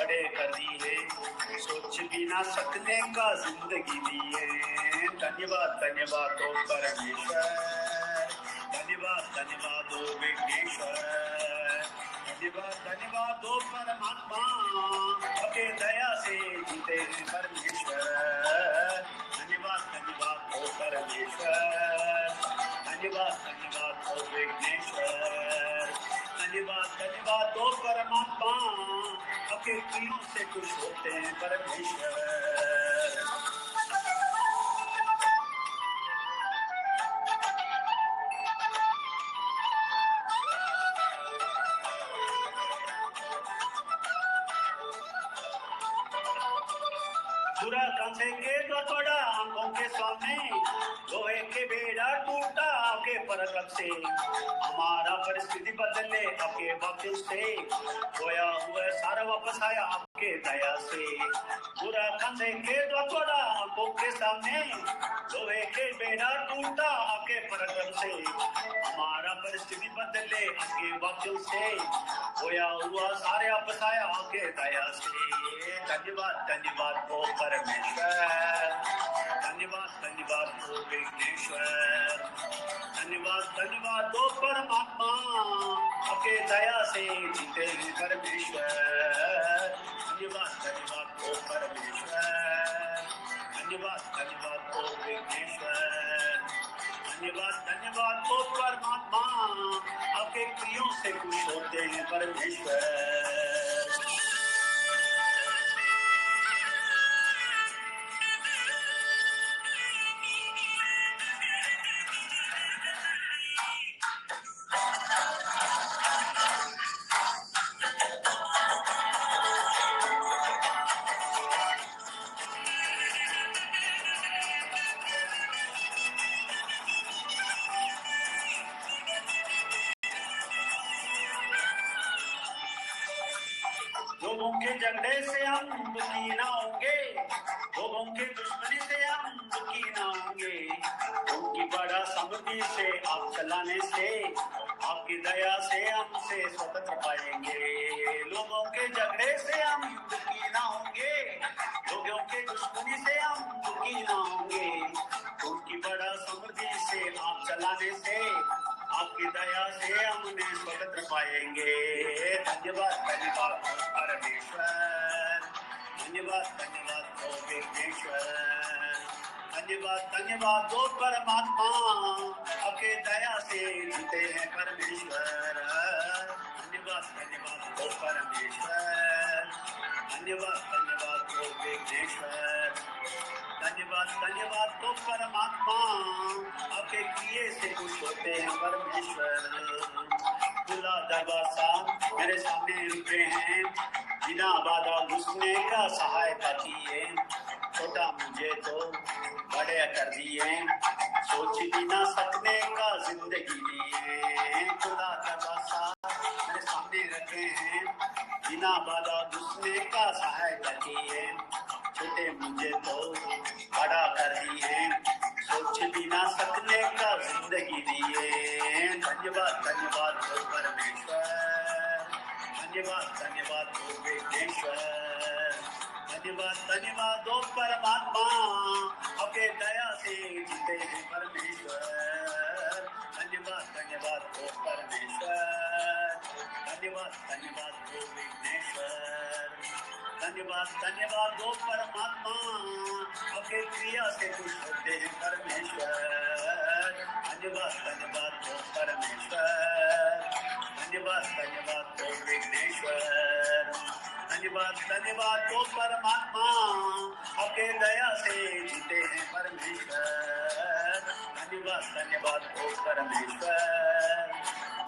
बड़े कर दिए, सोच भी ना सकने का जिंदगी दिए। धन्यवाद धन्यवाद ओ परमेश्वर, धन्यवाद धन्यवाद ओ विघ्नेश्वर, धन्यवाद धन्यवाद ओ परमात्मा, आपके दया से जीते हैं परमेश्वर। धन्यवाद धन्यवाद ओ परमेश्वर, धन्यवाद धन्यवाद ओ विघ्नेश्वर, धन्यवाद धन्यवाद ओ परमात्मा, आपके प्रियों से खुश होते हैं परमेश्वर। बुरा कंधे तो थोड़ा आंखों के सामने, लोहे के बेड़ा टूटा आपके परकत से, हमारा परिस्थिति बदले आपके वक्त से, खोया हुआ सारा वापस आया आपके दया से। बुरा कंधे तो थोड़ा आंखों के सामने, लोहे के बेड़ा टूटा आपके परकत से, हमारा परिस्थिति बदले आपके वक्त से, खोया हुआ सारे वापस आया आपके दया से। धन्यवाद धन्यवाद ओ परमेश्वर, धन्यवाद धन्यवाद ओ विघ्नेश्वर, धन्यवाद धन्यवाद ओ परमात्मा, आपके दया से जीते हैं परमेश्वर। धन्यवाद धन्यवाद ओ परमेश्वर, धन्यवाद धन्यवाद ओ विघ्नेश्वर, धन्यवाद धन्यवाद ओ परमात्मा, आपके प्रियों से खुश होते हैं परमेश्वर। लोगों के झगड़े से हम दुखी ना होंगे, लोगों के दुश्मनी से हम दुखी ना होंगे, उनकी बड़ा समृद्धि से आप चलाने से, आपकी दया से हमसे स्वतंत्र पाएंगे। लोगों के झगड़े से हम दुखी ना होंगे, लोगों के दुश्मनी से हम दुखी ना होंगे, उनकी बड़ा समृद्धि से आप चलाने से, आपकी दया से हमने स्वतंत्र पाएंगे। धन्यवाद धन्यवाद परमेश्वर, धन्यवाद धन्यवाद ओ विघ्नेश्वर, धन्यवाद धन्यवाद ओ परमात्मा, आपके दया से जीते हैं परमेश्वर। धन्यवाद धन्यवाद ओ परमेश्वर, धन्यवाद धन्यवाद ओ विघ्नेश्वर, धन्यवाद धन्यवाद तो परमात्मा, आपके किए से खुश होते हैं परमेश्वर। खुला दरवाजा मेरे सामने रुके हैं, बिना बाधा घुसने का सहायता किए, छोटा मुझे तो बड़े कर दिए, सोच भी ना सकने का जिंदगी दिए। खुला दरवाजा मेरे सामने रखे हैं, बिना बाधा घुसने का सहायता किए, छोटे मुझे तो बड़ा कर दिए, सोच भी ना सकने का जिंदगी दिए। धन्यवाद धन्यवाद ओ परमेश्वर, धन्यवाद धन्यवाद ओ विघ्नेश्वर, धन्यवाद धन्यवाद ओ परमात्मा, आपके दया से जीते हैं परमेश्वर। धन्यवाद धन्यवाद ओ परमेश्वर, धन्यवाद धन्यवाद ओ विघ्नेश्वर, धन्यवाद धन्यवाद ओ परमात्मा, आपके क्रिया से खुश होते हैं परमेश्वर। धन्यवाद धन्यवाद ओ परमेश्वर, धन्यवाद धन्यवाद ओ विघ्नेश्वर, धन्यवाद धन्यवाद ओ परमात्मा, आपके दया से जीते हैं परमेश्वर। धन्यवाद धन्यवाद ओ परमेश्वर,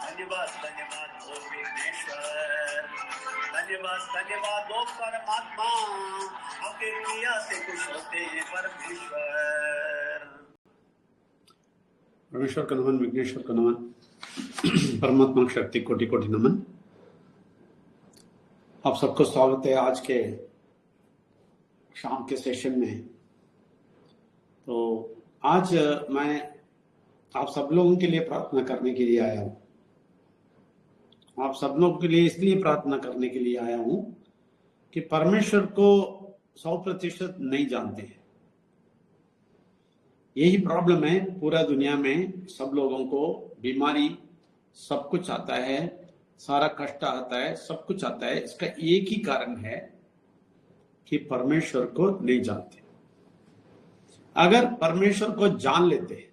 धन्यवाद धन्यवाद ओ विघ्नेश्वर, धन्यवाद धन्यवाद ओ परमात्मा, आपके क्रिया से खुश होते हैं परमेश्वर। परमेश्वर का नमन, विघ्नेश्वर का नमन, परमात्मा शक्ति कोटि कोटि नमन। आप सबको स्वागत है आज के शाम के सेशन में। तो आज मैं आप सब लोगों के लिए प्रार्थना करने के लिए आया हूँ। आप सब लोगों के लिए इसलिए प्रार्थना करने के लिए आया हूँ कि परमेश्वर को 100% नहीं जानते हैं। यही प्रॉब्लम है पूरा दुनिया में। सब लोगों को बीमारी, सब कुछ आता है, सारा कष्ट आता है, सब कुछ आता है। इसका एक ही कारण है कि परमेश्वर को नहीं जानते। अगर परमेश्वर को जान लेते,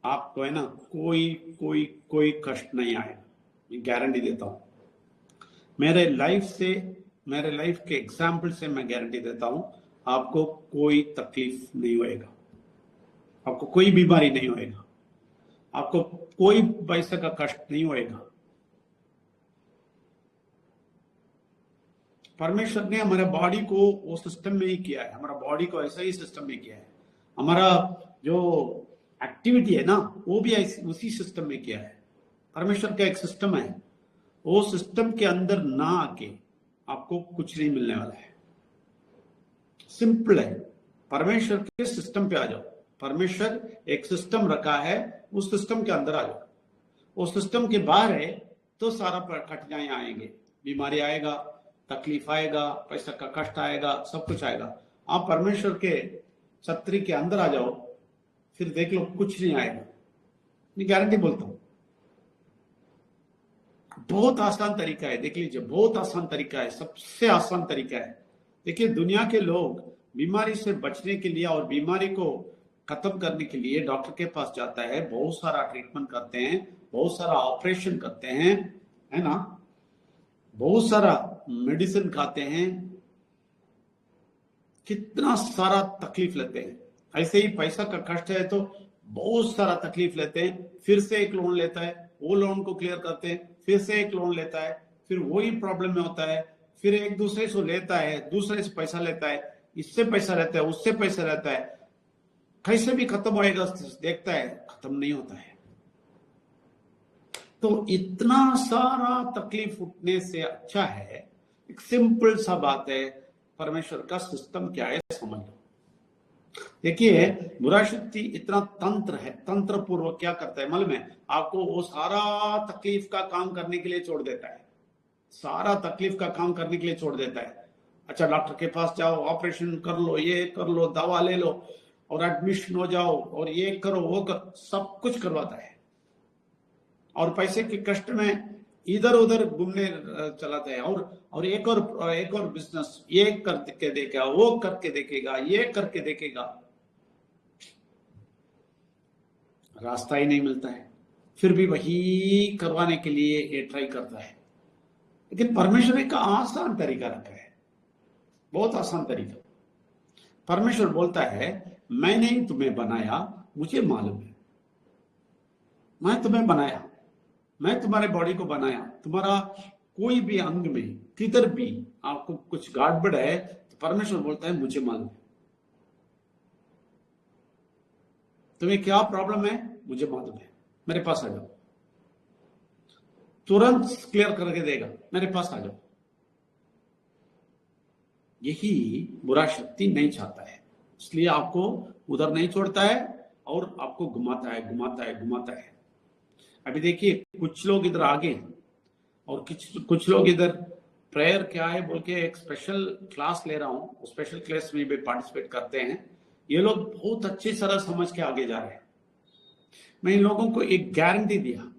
आपको है ना कोई कोई कोई कष्ट नहीं आएगा, मैं गारंटी देता हूं। मेरे लाइफ के एग्जाम्पल से मैं गारंटी देता हूं, आपको कोई तकलीफ नहीं होएगा, आपको कोई बीमारी नहीं होएगा, आपको कोई पैसे का कष्ट नहीं होएगा। परमेश्वर ने हमारे बॉडी को वो सिस्टम में ही किया है, हमारा बॉडी को ऐसा ही सिस्टम में किया है। हमारा जो एक्टिविटी है ना, वो भी उसी सिस्टम में किया है। परमेश्वर का एक सिस्टम है, वो सिस्टम के अंदर ना आके आपको कुछ नहीं मिलने वाला है। सिंपल है, परमेश्वर के सिस्टम पे आ जाओ। परमेश्वर एक सिस्टम रखा है, उस सिस्टम के अंदर आ जाओ। उस सिस्टम के बाहर है तो सारा कठिनाई आएंगे, बीमारी आएगा, तकलीफ आएगा, पैसा का कष्ट आएगा, सब कुछ आएगा। आप परमेश्वर के छतरी के अंदर आ जाओ, फिर देख लो कुछ नहीं आएगा, मैं गारंटी बोलता हूं। बहुत आसान तरीका है, देख लीजिए, बहुत आसान तरीका है, सबसे आसान तरीका है। देखिए, दुनिया के लोग बीमारी से बचने के लिए और बीमारी को खत्म करने के लिए डॉक्टर के पास जाता है, बहुत सारा ट्रीटमेंट करते हैं, बहुत सारा ऑपरेशन करते हैं, है ना, बहुत सारा मेडिसिन खाते हैं, कितना सारा तकलीफ लेते हैं। ऐसे ही पैसा का कष्ट है तो बहुत सारा तकलीफ लेते हैं, फिर से एक लोन लेता है, वो लोन को क्लियर करते हैं, फिर से एक लोन लेता है, फिर वही प्रॉब्लम में होता है, फिर एक दूसरे से लेता है, दूसरे से पैसा लेता है, इससे पैसा लेता है, उससे पैसा लेता है, कैसे भी खत्म होएगा देखता है, खत्म नहीं होता है। तो इतना सारा तकलीफ उठने से अच्छा है, एक सिंपल सा बात है, परमेश्वर का सिस्टम क्या है समझ लो। देखिए, बुरा शक्ति इतना तंत्र है, तंत्र पूर्वक क्या करता है मालूम है आपको? वो सारा तकलीफ का काम करने के लिए छोड़ देता है, सारा तकलीफ का काम करने के लिए छोड़ देता है। अच्छा, डॉक्टर के पास जाओ, ऑपरेशन कर लो, ये कर लो, दवा ले लो, और एडमिशन हो जाओ, और ये करो, वो कर, सब कुछ करवाता है। और पैसे के कष्ट में इधर उधर घूमने चलाता है, और एक और बिजनेस, ये करके देखेगा, वो करके देखेगा, ये करके देखेगा, रास्ता ही नहीं मिलता है। फिर भी वही करवाने के लिए ये ट्राई करता है। लेकिन परमेश्वर ने एक आसान तरीका रखा है, बहुत आसान तरीका। परमेश्वर बोलता है, मैंने ही तुम्हें बनाया, मुझे मालूम है, मैं तुम्हें बनाया, मैं तुम्हारे बॉडी को बनाया। तुम्हारा कोई भी अंग में किधर भी आपको कुछ गड़बड़ है तो परमेश्वर बोलता है, मुझे मालूम है। तुम्हें क्या प्रॉब्लम है, मुझे मालूम है, मेरे पास आ जाओ, तुरंत क्लियर करके देगा, मेरे पास आ जाओ। यही बुरा शक्ति नहीं चाहता है, इसलिए आपको उधर नहीं छोड़ता है और आपको घुमाता है, घुमाता है, घुमाता है। अभी देखिए, कुछ लोग इधर आगे हैं और कुछ लोग इधर प्रेयर क्या है बोल के एक स्पेशल क्लास ले रहा हूं, स्पेशल क्लास में भी पार्टिसिपेट करते हैं। ये लोग बहुत अच्छी तरह समझ के आगे जा रहे हैं। मैं इन लोगों को एक गारंटी दिया,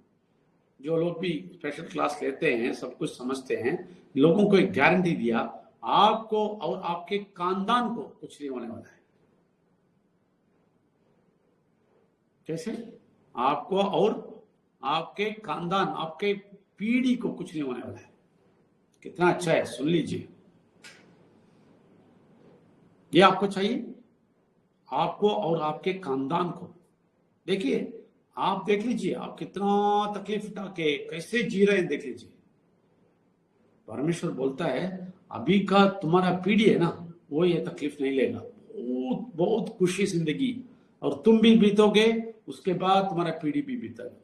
जो लोग भी स्पेशल क्लास लेते हैं, सब कुछ समझते हैं, लोगों को एक गारंटी दिया, आपको और आपके खानदान को कुछ नहीं होने वाला है। कैसे? आपको और आपके खानदान, आपके पीढ़ी को कुछ नहीं होने वाला है। कितना अच्छा है, सुन लीजिए, ये आपको चाहिए, आपको और आपके खानदान को। देखिए, आप देख लीजिए, आप कितना तकलीफ उठा के कैसे जी रहे हैं, देख लीजिए। परमेश्वर बोलता है, अभी का तुम्हारा पीढ़ी है ना, वो ये तकलीफ नहीं लेगा, बहुत बहुत खुशी जिंदगी, और तुम भी बीतोगे, उसके बाद तुम्हारा पीढ़ी भी बीतेगा।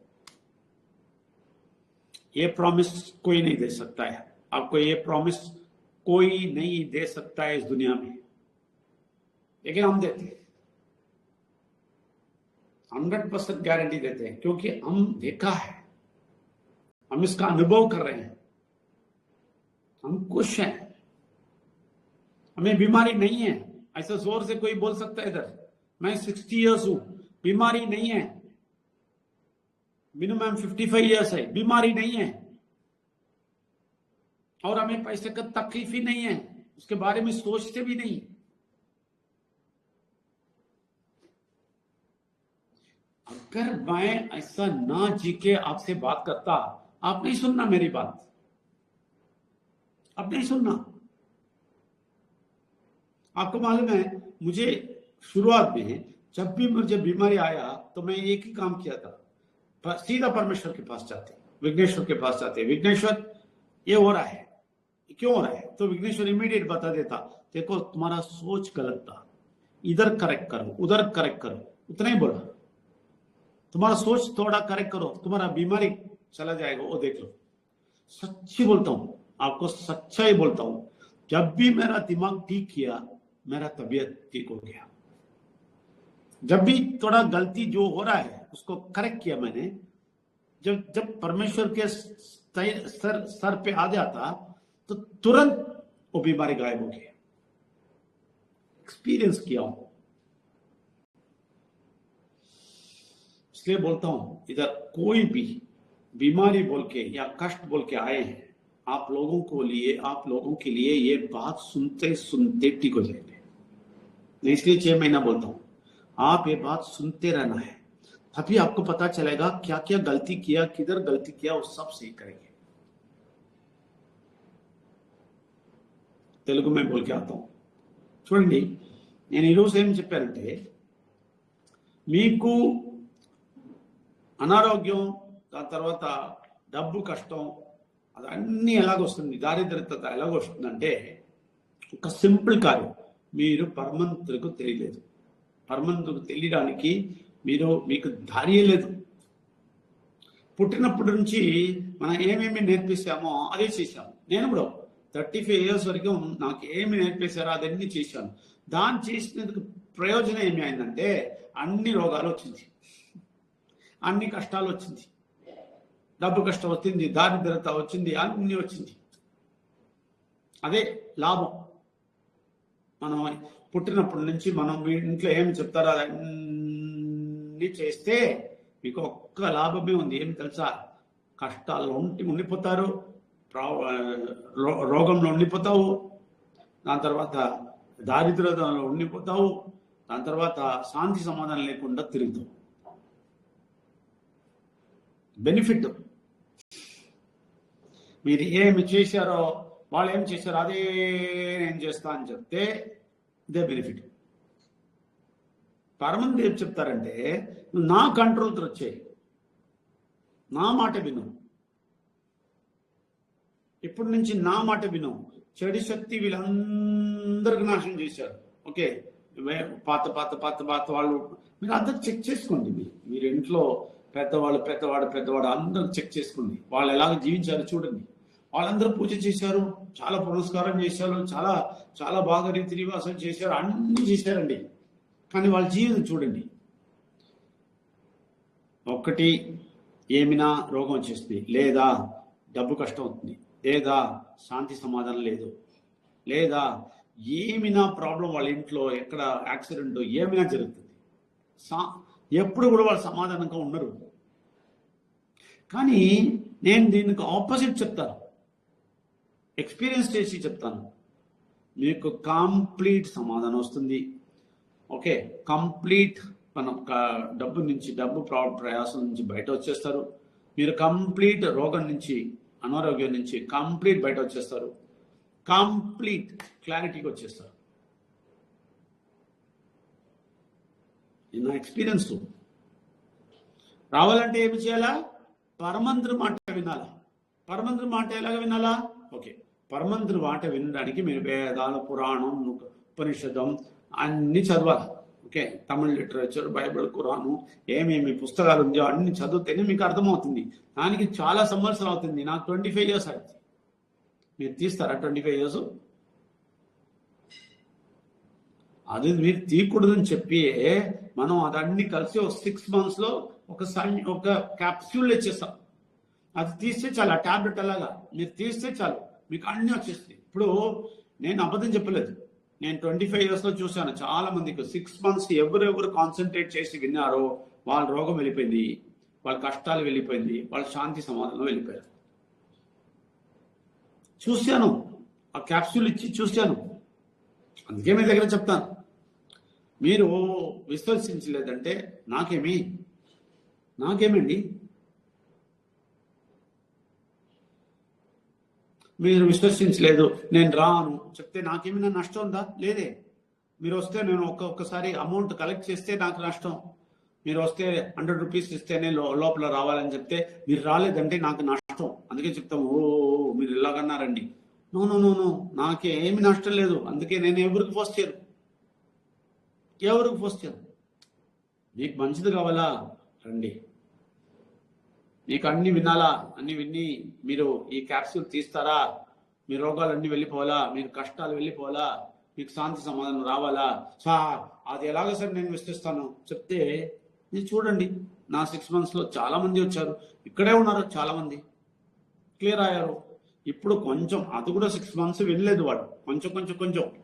ये प्रॉमिस कोई नहीं दे सकता है आपको, ये प्रॉमिस कोई नहीं दे सकता है इस दुनिया में, लेकिन हम देते हैं, 100% गारंटी देते हैं, क्योंकि हम देखा है, हम इसका अनुभव कर रहे हैं। हम खुश हैं, हमें बीमारी नहीं है। ऐसा जोर से कोई बोल सकता है इधर, मैं 60 इयर्स हूं, बीमारी नहीं है। मिनिमम 55 इयर्स है, बीमारी नहीं है। और हमें पैसे का तकलीफ ही नहीं है, उसके बारे में सोचते भी नहीं। अगर मैं ऐसा ना जी के आपसे बात करता, आप नहीं सुनना मेरी बात, आप नहीं सुनना। आपको मालूम है, मुझे शुरुआत में जब भी मुझे बीमारी आया तो मैं एक ही काम किया था, सीधा परमेश्वर के पास जाते, विघ्नेश्वर के पास जाते। विघ्नेश्वर ये हो रहा है, क्यों हो रहा है? तो विघ्नेश्वर इमीडिएट बता देता, देखो तुम्हारा सोच गलत था, इधर करेक्ट करो, उधर करेक्ट करो। उतना ही बोला, तुम्हारा सोच थोड़ा करेक्ट करो, तुम्हारा बीमारी चला जाएगा, वो देख लो। सच्ची बोलता हूं आपको, सच्चाई बोलता हूं, जब भी मेरा दिमाग ठीक किया, मेरा तबीयत ठीक हो गया। जब भी थोड़ा गलती जो हो रहा है उसको करेक्ट किया मैंने, जब परमेश्वर के सर पे आ जाता तो तुरंत वो बीमारी गायब हो गया। एक्सपीरियंस किया हूं, इसलिए बोलता हूं, इधर कोई भी बीमारी बोल के या कष्ट बोल के आए हैं, आप लोगों के लिए ये बात सुनते सुनते ठीक हो जाएंगे। इसलिए 6 महीना बोलता हूं, आप ये बात सुनते रहना है, तभी आपको पता चलेगा क्या क्या गलती किया, किधर गलती किया, वो सब सही करेंगे। తెలుగు में बोल के आता हूं, చూడండి, నేను ఈరోజు ఏం చెప్పానంటే, మీకు అనారోగ్యం, దాని తర్వాత డబ్బు కష్టం, అది అన్నీ ఎలాగొస్తుంది, దారిద్రత ఎలాగొస్తుందంటే, ఒక సింపుల్ కార్యం, మీరు పరమంతులకు తెలియలేదు. పరమంతులకు తెలియడానికి మీకు ధైర్యం లేదు. పుట్టినప్పటి నుంచి మనం ఏమేమి నేర్పిస్తామో అదే చేశాము. నేను కూడా 35 ఇయర్స్ వరకు నాకు ఏమి నేర్పేశారో అదన్నీ చేశాను. దాన్ని చేసినందుకు ప్రయోజనం ఏమి అయిందంటే, అన్ని రోగాలు వచ్చింది, అన్ని కష్టాలు వచ్చింది, డబ్బు కష్టం వచ్చింది, దారిద్రత వచ్చింది, అన్ని వచ్చింది. అదే లాభం. మనం పుట్టినప్పటి నుంచి మనం మీ ఇంట్లో ఏమి చెప్తారో అదన్నీ చేస్తే మీకు ఒక్క లాభమే ఉంది. ఏమి తెలుసా? కష్టాల్లో ఉండిపోతారు, రోగంలో ఉండిపోతావు, దాని తర్వాత దారిద్ర్యంలో ఉండిపోతావు, దాని తర్వాత శాంతి సమాధానం లేకుండా తిరుగుతావు. బెనిఫిట్, మీరు ఏమి చేశారో, వాళ్ళు ఏం చేశారో అదే నేను చేస్తా అని చెప్తే ఇదే బెనిఫిట్. పరమంది ఏం చెప్తారంటే, నువ్వు నా కంట్రోల్తో వచ్చేయి, నా మాట విను, ఇప్పటి నుంచి నా మాట విను. చెడు శక్తి వీళ్ళందరికి నాశనం చేశారు. ఓకే, పాత పాత పాత పాత వాళ్ళు మీరు అందరు చెక్ చేసుకోండి. మీరు ఇంట్లో పెద్దవాడు అందరూ చెక్ చేసుకోండి. వాళ్ళు ఎలాగ జీవించారు చూడండి. వాళ్ళందరూ పూజ చేశారు, చాలా పురస్కారం చేశారు, చాలా చాలా బాగా రీతి నివాసం చేశారు, అన్ని చేశారండి. కానీ వాళ్ళ జీవితం చూడండి. ఒక్కటి, ఏమైనా రోగం వచ్చేస్తుంది, లేదా డబ్బు కష్టం అవుతుంది, లేదా శాంతి సమాధానం లేదు, లేదా ఏమైనా ప్రాబ్లం, వాళ్ళ ఇంట్లో ఎక్కడ యాక్సిడెంట్ ఏమైనా జరుగుతుంది. ఎప్పుడు కూడా వాళ్ళు సమాధానంగా ఉండరు. కానీ నేను దీనికి ఆపోజిట్ చెప్తాను, ఎక్స్పీరియన్స్ చేసి చెప్తాను. మీకు కంప్లీట్ సమాధానం వస్తుంది. ఓకే, కంప్లీట్ మనం డబ్బు ప్రయాసం నుంచి బయట వచ్చేస్తారు. మీరు కంప్లీట్ రోగం నుంచి, అనారోగ్యం నుంచి కంప్లీట్ బయట వచ్చేస్తారు. కంప్లీట్ క్లారిటీకి వచ్చేస్తారు. నా ఎక్స్పీరియన్స్. రావాలంటే ఏమి చేయాలా? పరమంతుడి మాట వినాలా. పరమంతుడి మాట ఎలాగ వినాలా? ఓకే, పరమంతుడి మాట వినడానికి మీరు వేదాలు, పురాణం, ఉపనిషదం అన్ని చదవాలి. ఓకే, తమిళ లిటరేచర్, బైబిల్, ఖురాను, ఏమేమి పుస్తకాలు ఉందో అన్ని చదివితేనే మీకు అర్థమవుతుంది. దానికి చాలా సంవత్సరాలు అవుతుంది. నాకు 25 ఇయర్స్ అవుతుంది. మీరు తీస్తారా 25 ఇయర్స్? అది మీరు తీయకూడదని చెప్పి మనం అదన్నీ కలిసి ఒక 6 months లో ఒక క్యాప్సూల్ ఇచ్చేస్తాం. అది తీస్తే చాలు, ఆ టాబ్లెట్ అలాగా మీరు తీస్తే చాలు, మీకు అన్నీ వచ్చేస్తాయి. ఇప్పుడు నేను అబద్ధం చెప్పలేదు, నేను 25 years లో చూశాను చాలా మందికి 6 months ఎవరెవరు కాన్సన్ట్రేట్ చేసి విన్నారో వాళ్ళ రోగం వెళ్ళిపోయింది, వాళ్ళ కష్టాలు వెళ్ళిపోయింది, వాళ్ళ శాంతి సమాధానం వెళ్ళిపోయారు. చూశాను, ఆ క్యాప్సూల్ ఇచ్చి చూశాను. అందుకే మీ దగ్గర చెప్తాను, మీరు విశ్వసించలేదంటే నాకేమండి, మీరు విశ్వసించలేదు, నేను రాను చెప్తే నాకేమైనా నష్టం ఉందా? లేదే. మీరు వస్తే నేను ఒక్కసారి అమౌంట్ కలెక్ట్ చేస్తే నాకు నష్టం. మీరు వస్తే 100 rupees ఇస్తేనే లోపల రావాలని చెప్తే మీరు రాలేదంటే నాకు నష్టం. అందుకే చెప్తాం, ఓ మీరు ఇలాగన్నారండి. నో నో నో నో, నాకేమి నష్టం లేదు. అందుకే నేను ఎవరికి ఫోర్స్ చేయను. మీకు మంచిది కావాలా రండి, మీకు అన్ని వినాలా, అన్ని విని మీరు ఈ క్యాప్సూల్ తీస్తారా, మీ రోగాలన్నీ వెళ్ళిపోవాలా, మీరు కష్టాలు వెళ్ళిపోవాలా, మీకు శాంతి సమాధానం రావాలా. సార్ అది ఎలాగ సార్ నేను విశ్వసిస్తాను చెప్తే మీరు చూడండి. నా 6 months లో చాలా మంది వచ్చారు, ఇక్కడే ఉన్నారు, చాలా మంది క్లియర్ అయ్యారు. ఇప్పుడు కొంచెం అది కూడా 6 months వెళ్ళలేదు, వాడు కొంచెం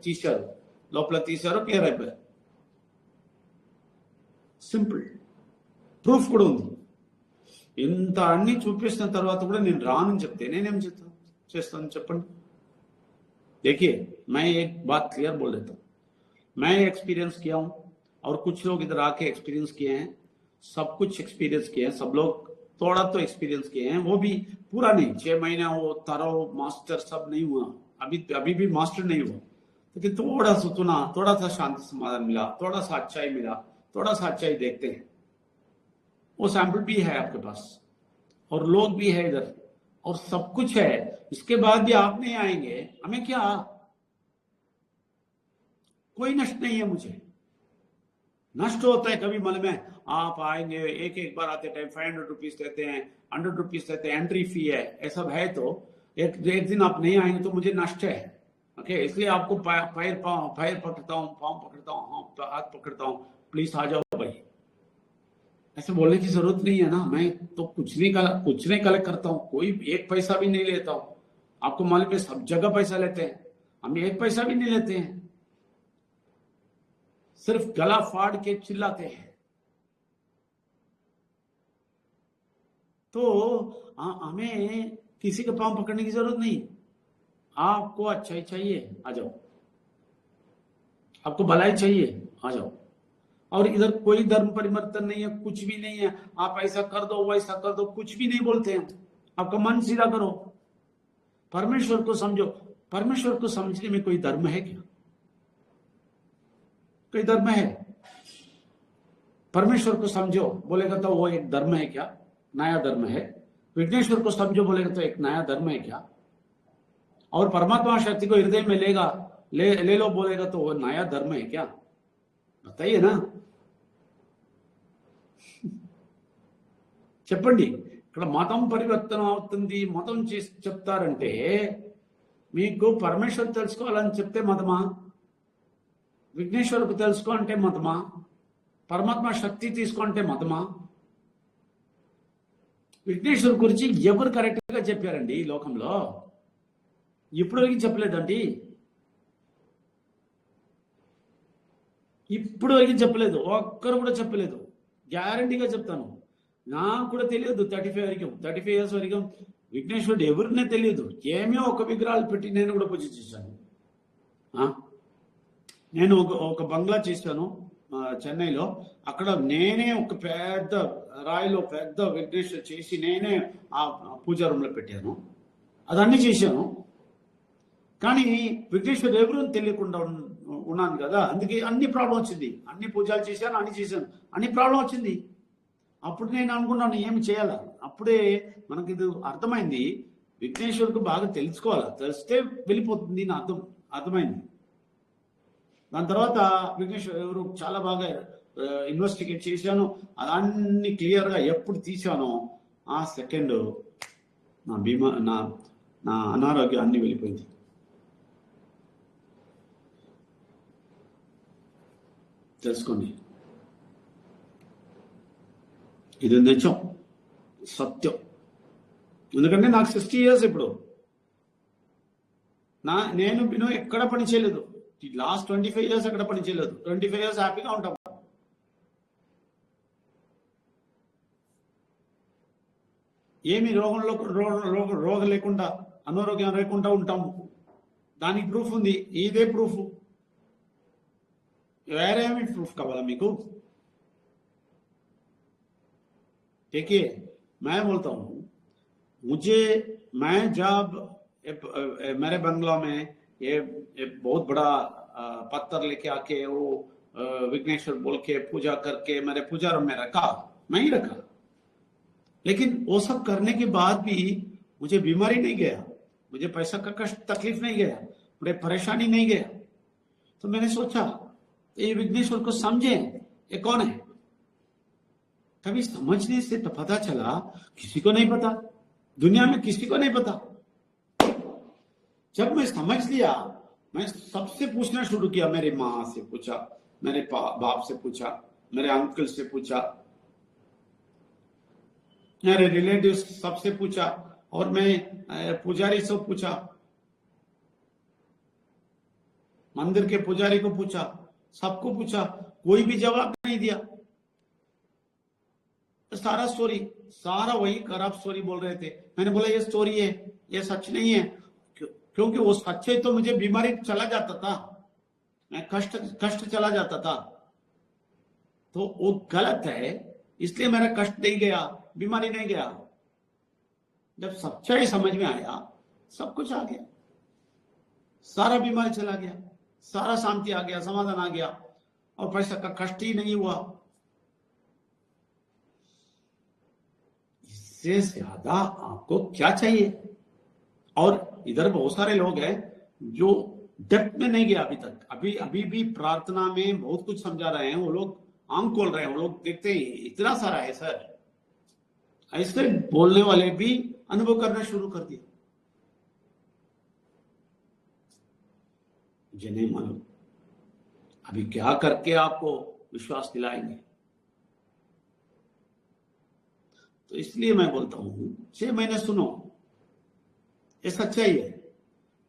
తీశారు, లోపల తీశారు, క్లియర్ అయిపోయారు. సింపుల్. ప్రూఫ్ కూడా ఉంది. ఇంత అన్ని చూపిస్తున్న తర్వాత కూడా నేను రానని చెప్తే నేనేం చేస్తాను చెప్పండి. देखिए मैं एक बात क्लियर बोल देता हूँ, मैं एक्सपीरियंस किया हूँ और कुछ लोग इधर आके एक्सपीरियंस किए हैं, सब कुछ एक्सपीरियंस किए हैं, सब लोग थोड़ा तो एक्सपीरियंस किए हैं, वो भी पूरा नहीं, 6 महीना वो तारा मास्टर सब नहीं हुआ, अभी भी मास्टर नहीं हुआ, लेकिन थोड़ा सा सुना, थोड़ा सा शांति समाधान मिला, थोड़ा सा अच्छाई मिला, थोड़ा सा अच्छाई देखते हैं। वो सैंपल भी है आपके पास और लोग भी है इधर और सब कुछ है, इसके बाद भी आप नहीं आएंगे, हमें क्या, कोई नष्ट नहीं है। मुझे नष्ट होता है कभी मन में, आप आएंगे एक बार आते टाइम 500 rupees देते हैं, 100 rupees देते हैं, एंट्री फी है, ऐसा है तो एक दिन आप नहीं आएंगे तो मुझे नष्ट है। ओके, इसलिए आपको पैर पकड़ता हूँ, पाँव पकड़ता हूँ, हाथ पकड़ता हूँ, प्लीज आ जाओ भाई। ऐसे बोलने की जरूरत नहीं है ना, मैं तो कुछ नहीं कलेक्ट करता हूँ, कोई एक पैसा भी नहीं लेता हूँ। आपको मालूम है सब जगह पैसा लेते हैं, हम एक पैसा भी नहीं लेते हैं, सिर्फ गला फाड़ के चिल्लाते हैं। तो हमें किसी के पांव पकड़ने की जरूरत नहीं, आपको अच्छाई चाहिए आ जाओ, आपको भलाई चाहिए आ जाओ। और इधर कोई धर्म परिवर्तन नहीं है, कुछ भी नहीं है, आप ऐसा कर दो वैसा कर दो, कुछ भी नहीं बोलते हैं। आपका मन सीधा करो, परमेश्वर को समझो। परमेश्वर को समझने में कोई धर्म है क्या? कोई धर्म है? परमेश्वर को समझो बोलेगा तो वो एक धर्म है क्या? नया धर्म है। विघ्नेश्वर को समझो बोलेगा तो एक नया धर्म है क्या? और परमात्मा शक्ति को हृदय में ले लो बोलेगा तो वो नया धर्म है क्या? बताइए ना। చెప్పండి, ఇక్కడ మతం పరివర్తనం అవుతుంది, మతం చేసి చెప్తారంటే మీకు పరమేశ్వరు తెలుసుకోవాలని చెప్తే మతమా? విఘ్నేశ్వరుకు తెలుసుకో అంటే మతమా? పరమాత్మ శక్తి తీసుకుంటే మతమా? విఘ్నేశ్వరు గురించి ఎవరు కరెక్ట్ గా చెప్పారండి ఈ లోకంలో? ఇప్పటివరకు చెప్పలేదండి, ఇప్పటివరకు చెప్పలేదు, ఒక్కరు కూడా చెప్పలేదు. గ్యారంటీగా చెప్తాను, నాకు కూడా తెలియదు 35 years వరకు విఘ్నేశ్వరుడు ఎవరినే తెలియదు. ఏమో ఒక విగ్రహాలు పెట్టి నేను కూడా పూజ చేశాను. నేను ఒక బంగ్లా చేశాను చెన్నైలో, అక్కడ నేనే ఒక పెద్ద రాయిలో పెద్ద విఘ్నేశ్వరు చేసి నేనే ఆ పూజా రూమ్ లో పెట్టాను, అదన్నీ చేశాను. కానీ విఘ్నేశ్వరుడు ఎవరు తెలియకుండా ఉన్నాను కదా, అందుకే అన్ని ప్రాబ్లం వచ్చింది. అన్ని పూజలు చేశాను, అన్ని ప్రాబ్లం వచ్చింది. అప్పుడు నేను అనుకున్నాను ఏమి చేయాలా. అప్పుడే మనకి ఇది అర్థమైంది, విఘ్నేశ్వరుకు బాగా తెలుసుకోవాలా, తెలిస్తే వెళ్ళిపోతుంది నా అర్థమైంది. దాని తర్వాత విఘ్నేశ్వర్ ఎవరు చాలా బాగా ఇన్వెస్టిగేట్ చేశాను, అదన్నీ క్లియర్గా ఎప్పుడు తీశానో ఆ సెకండ్ నా అనారోగ్యం అన్ని వెళ్ళిపోయింది. తెలుసుకోండి, ఇది నిజం, సత్యం. ఎందుకంటే నాకు 60 years ఇప్పుడు నేను బిను ఎక్కడ పని చేయలేదు. లాస్ట్ 25 years ఎక్కడ పని చేయలేదు. 25 years హ్యాపీగా ఉంటాం. ఏమి రోగం లేకుండా అనారోగ్యం లేకుండా ఉంటాము. దానికి ప్రూఫ్ ఉంది. ఇదే ప్రూఫ్. వేరేమి ప్రూఫ్ కావాలా మీకు? देखिए मैं बोलता हूं, मैं जब मेरे बंगला में ये बहुत बड़ा पत्थर लेके आके वो विघ्नेश्वर बोल के पूजा करके मेरे पूजा रूम में रखा, मैं ही रखा. लेकिन वो सब करने के बाद भी मुझे बीमारी नहीं गया, मुझे पैसा का कष्ट तकलीफ नहीं गया, मुझे परेशानी नहीं गया. तो मैंने सोचा ये विघ्नेश्वर को समझे, ये कौन है. तभी समझने से तो पता चला किसी को नहीं पता, दुनिया में किसी को नहीं पता. जब मैं समझ लिया, मैं सबसे पूछना शुरू किया. मेरी माँ से पूछा, मेरे बाप से पूछा, मेरे अंकल से पूछा, मेरे रिलेटिव्स सबसे पूछा, और मैं पुजारी से पूछा, मंदिर के पुजारी को पूछा, सबको पूछा, कोई भी जवाब नहीं दिया. सारा स्टोरी, सारा वही खराब स्टोरी बोल रहे थे. मैंने बोला ये स्टोरी है, ये सच नहीं है, क्योंकि वो सच है तो मुझे बीमारी चला जाता था, मैं कष्ट चला जाता था. तो वो गलत है, इसलिए मेरा कष्ट नहीं गया, बीमारी नहीं गया. जब सच्चाई समझ में आया, सब कुछ आ गया. सारा बीमारी चला गया, सारा शांति आ गया, समाधान आ गया, और पैसा का कष्ट ही नहीं हुआ. इससे ज्यादा आपको क्या चाहिए? और इधर बहुत सारे लोग हैं जो डेप्थ में नहीं गए अभी तक, अभी भी प्रार्थना में बहुत कुछ समझा रहे हैं. वो लोग आंख खोल रहे हैं, वो लोग देखते हैं इतना सारा है सर. ऐसे बोलने वाले भी अनुभव करना शुरू कर दिया. मुझे नहीं मालूम अभी क्या करके आपको विश्वास दिलाएंगे. तो इसलिए मैं बोलता हूं 6 महीने सुनो, ये सच्चाई है,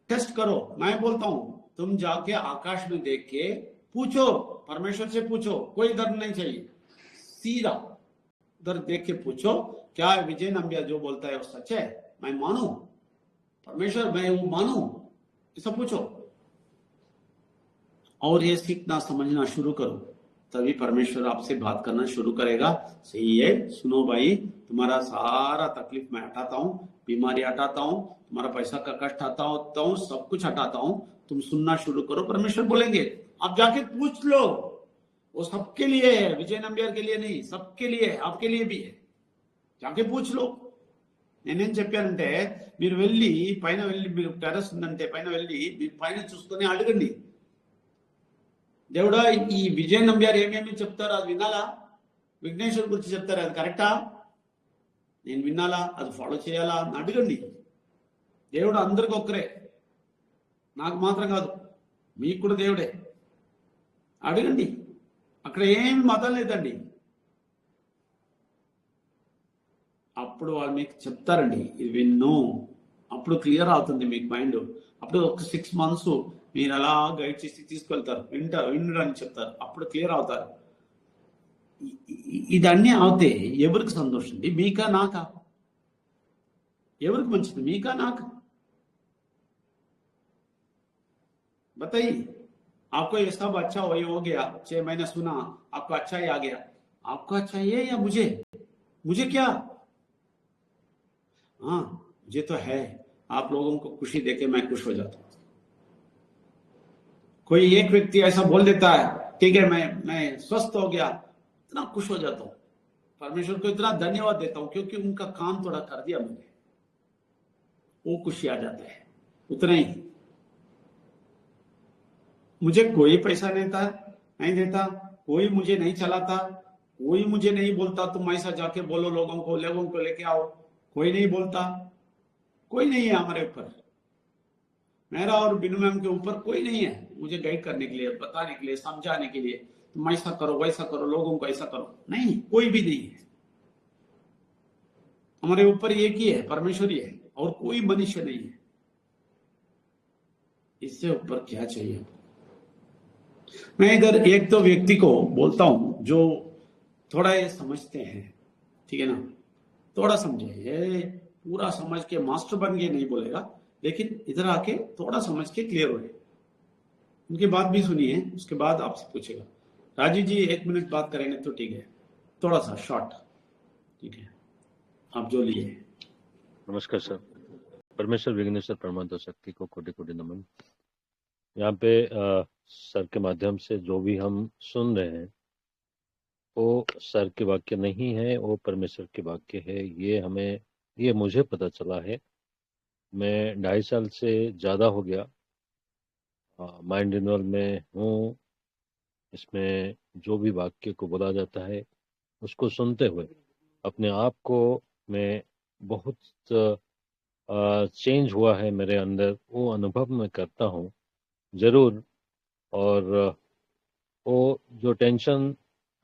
टेस्ट करो. मैं बोलता हूं तुम जाके आकाश में देख के पूछो, परमेश्वर से पूछो, कोई डर नहीं चाहिए. सीधा उधर देख के पूछो, क्या विजय नंबिया जो बोलता है वो सच है? मैं मानू परमेश्वर, मैं वो मानू, ऐसा पूछो. और ये सीखना समझना शुरू करो, तभी परमेश्वर आपसे बात करना शुरू करेगा. सही है, सुनो भाई, तुम्हारा सारा तकलीफ मैं हटाता हूँ, बीमारी हटाता हूँ, तुम्हारा पैसा का कष्ट हटाता हूँ, सब कुछ हटाता हूँ. तुम सुनना शुरू करो. परमेश्वर बोलेंगे, आप जाके पूछ लो. वो सबके लिए है, विजय नंबियार के लिए नहीं, सबके लिए है, आपके लिए भी है. जाके पूछ लो. నేనేం చెప్పానంటే, మీరు వెళ్ళి పైన వెళ్ళి, మీరు టెర్రస్ ఉందంటే పైన వెళ్ళి మీరు పైన చూసుకొని అడగండి, దేవుడా ఈ విజయ నంబ్యార్ ఏమేమి చెప్తారో అది వినాలా, విఘ్నేశ్వర్ గురించి చెప్తారు అది కరెక్టా, నేను వినాలా, అది ఫాలో చేయాలా అని అడగండి. దేవుడు అందరికి ఒక్కరే, నాకు మాత్రం కాదు, మీకు కూడా దేవుడే. అడగండి. అక్కడ ఏమి మతం లేదండి. అప్పుడు వాళ్ళు మీకు చెప్తారండి, ఇది విన్ను. అప్పుడు క్లియర్ అవుతుంది మీకు మైండ్. అప్పుడు ఒక 6 months మీరు అలా గైడ్ చేసి తీసుకెళ్తారు, వినడానికి చెప్తారు, అప్పుడు క్లియర్ అవుతారు. ఇదన్నీ అవుతే ఎవరికి సంతోషం? మీకా నాకా? ఎవరికి మంచిది, మీకా నాకా? बताइए. आपको ये सब अच्छा हो गया, 6 महीने सुना, आपको अच्छा ही आ गया. आपको अच्छा ये या मुझे क्या? हाँ, मुझे तो है. आप लोगों को खुशी देके मैं खुश हो जाता हूँ. कोई एक व्यक्ति ऐसा बोल देता है, ठीक है मैं स्वस्थ हो गया, इतना खुश हो जाता हूँ. परमेश्वर को इतना धन्यवाद देता हूँ, क्योंकि उनका काम थोड़ा कर दिया मैंने, वो खुशी आ जाता है. उतना ही. मुझे कोई पैसा नहीं देता, कोई मुझे नहीं चलाता, कोई मुझे नहीं बोलता तुम ऐसा जाके बोलो लोगों को लेके आओ. कोई नहीं बोलता, कोई नहीं है हमारे ऊपर. मेरा और बिनू मैम के ऊपर कोई नहीं है मुझे गाइड करने के लिए, बताने के लिए, समझाने के लिए, तुम ऐसा करो वैसा करो, लोगों को ऐसा करो. नहीं, कोई भी नहीं है. हमारे ऊपर एक ही है, परमेश्वर ही है, और कोई मनुष्य नहीं है. इससे ऊपर क्या चाहिए। मैं इधर एक तो व्यक्ति को बोलता हूं जो थोड़ा ये समझते हैं, ठीक है ना, थोड़ा समझे, ये पूरा समझ के मास्टर बन के नहीं बोलेगा, लेकिन इधर आके थोड़ा समझ के क्लियर हो। उनकी बात भी सुनिए, उसके बाद आपसे पूछेगा। राजीव जी 1 मिनट बात करेंगे तो ठीक है, थोड़ा सा शॉर्ट, ठीक है, आप जो लिए। नमस्कार सर। परमेश्वर विघ्नेश्वर परमात्मा शक्ति को कोटि कोटि नमन। यहाँ पे सर के माध्यम से जो भी हम सुन रहे हैं वो सर के वाक्य नहीं है, वो परमेश्वर के वाक्य है। ये मुझे पता चला है। मैं 2.5 साल से ज़्यादा हो गया माइंड रिन्यूअल में हूँ। इसमें जो भी वाक्य को बोला जाता है उसको सुनते हुए अपने आप को मैं बहुत चेंज हुआ है मेरे अंदर, वो अनुभव मैं करता हूँ ज़रूर। और वो जो टेंशन,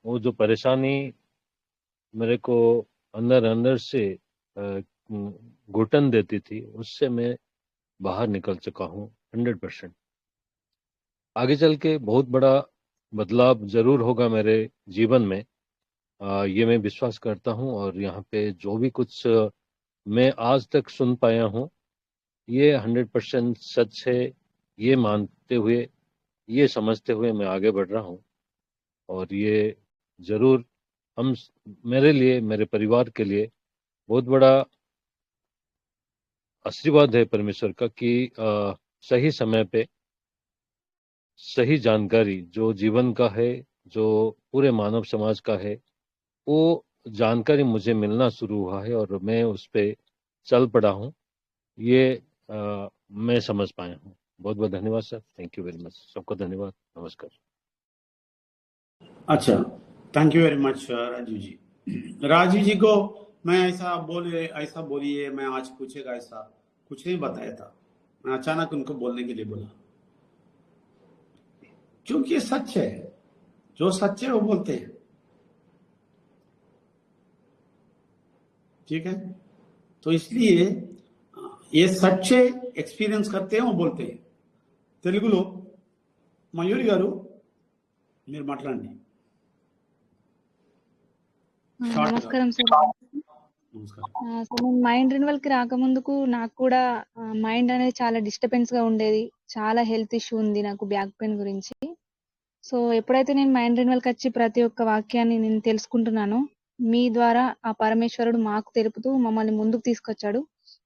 वो जो परेशानी मेरे को अंदर अंदर से घुटन देती थी, उससे मैं बाहर निकल चुका हूँ 100%। आगे चल के बहुत बड़ा बदलाव ज़रूर होगा मेरे जीवन में, ये मैं विश्वास करता हूँ। और यहाँ पे जो भी कुछ मैं आज तक सुन पाया हूँ ये 100% सच है। ये मानते हुए, ये समझते हुए मैं आगे बढ़ रहा हूँ। और ये ज़रूर हम मेरे लिए, मेरे परिवार के लिए बहुत बड़ा आशीर्वाद है परमेश्वर का कि सही समय पे सही जानकारी जो जीवन का है, जो पूरे मानव समाज का है, वो जानकारी मुझे मिलना शुरू हुआ है और मैं उस पे चल पड़ा हूँ। ये मैं समझ पाया हूँ। बहुत बहुत धन्यवाद sir. Thank you very much. सबको धन्यवाद। नमस्कार। अच्छा, thank you very much Rajiv ji. Rajiv ji को मैं ऐसा बोलिए, मैं आज पूछेगा ऐसा कुछ नहीं बताया था, मैं अचानक उनको बोलने के लिए बोला, क्योंकि ये सच है, जो सच है वो बोलते हैं, ठीक है। तो इसलिए ये सच्चे एक्सपीरियंस करते हैं वो बोलते हैं। తెలుగులో మయూరి గారు మీరు మాట్లాడండి షార్ట్ గా. నమస్కారం సార్. నమస్కారం. సో నేను మైండ్ రిన్యూవల్ కి రాకముందుకు నాకు కూడా మైండ్ అనేది చాలా డిస్టర్బెన్స్ గా ఉండేది. చాలా హెల్త్ ఇష్యూ ఉంది నాకు, బ్యాక్ పెయిన్ గురించి. సో ఎప్పుడైతే నేను మైండ్ రిన్యూవల్ కి వచ్చి ప్రతి ఒక్క వాక్యాన్ని నేను తెలుసుకుంటున్నానో, మీ ద్వారా ఆ పరమేశ్వరుడు మాకు తెలుపుతూ మమ్మల్ని ముందుకు తీసుకొచ్చాడు.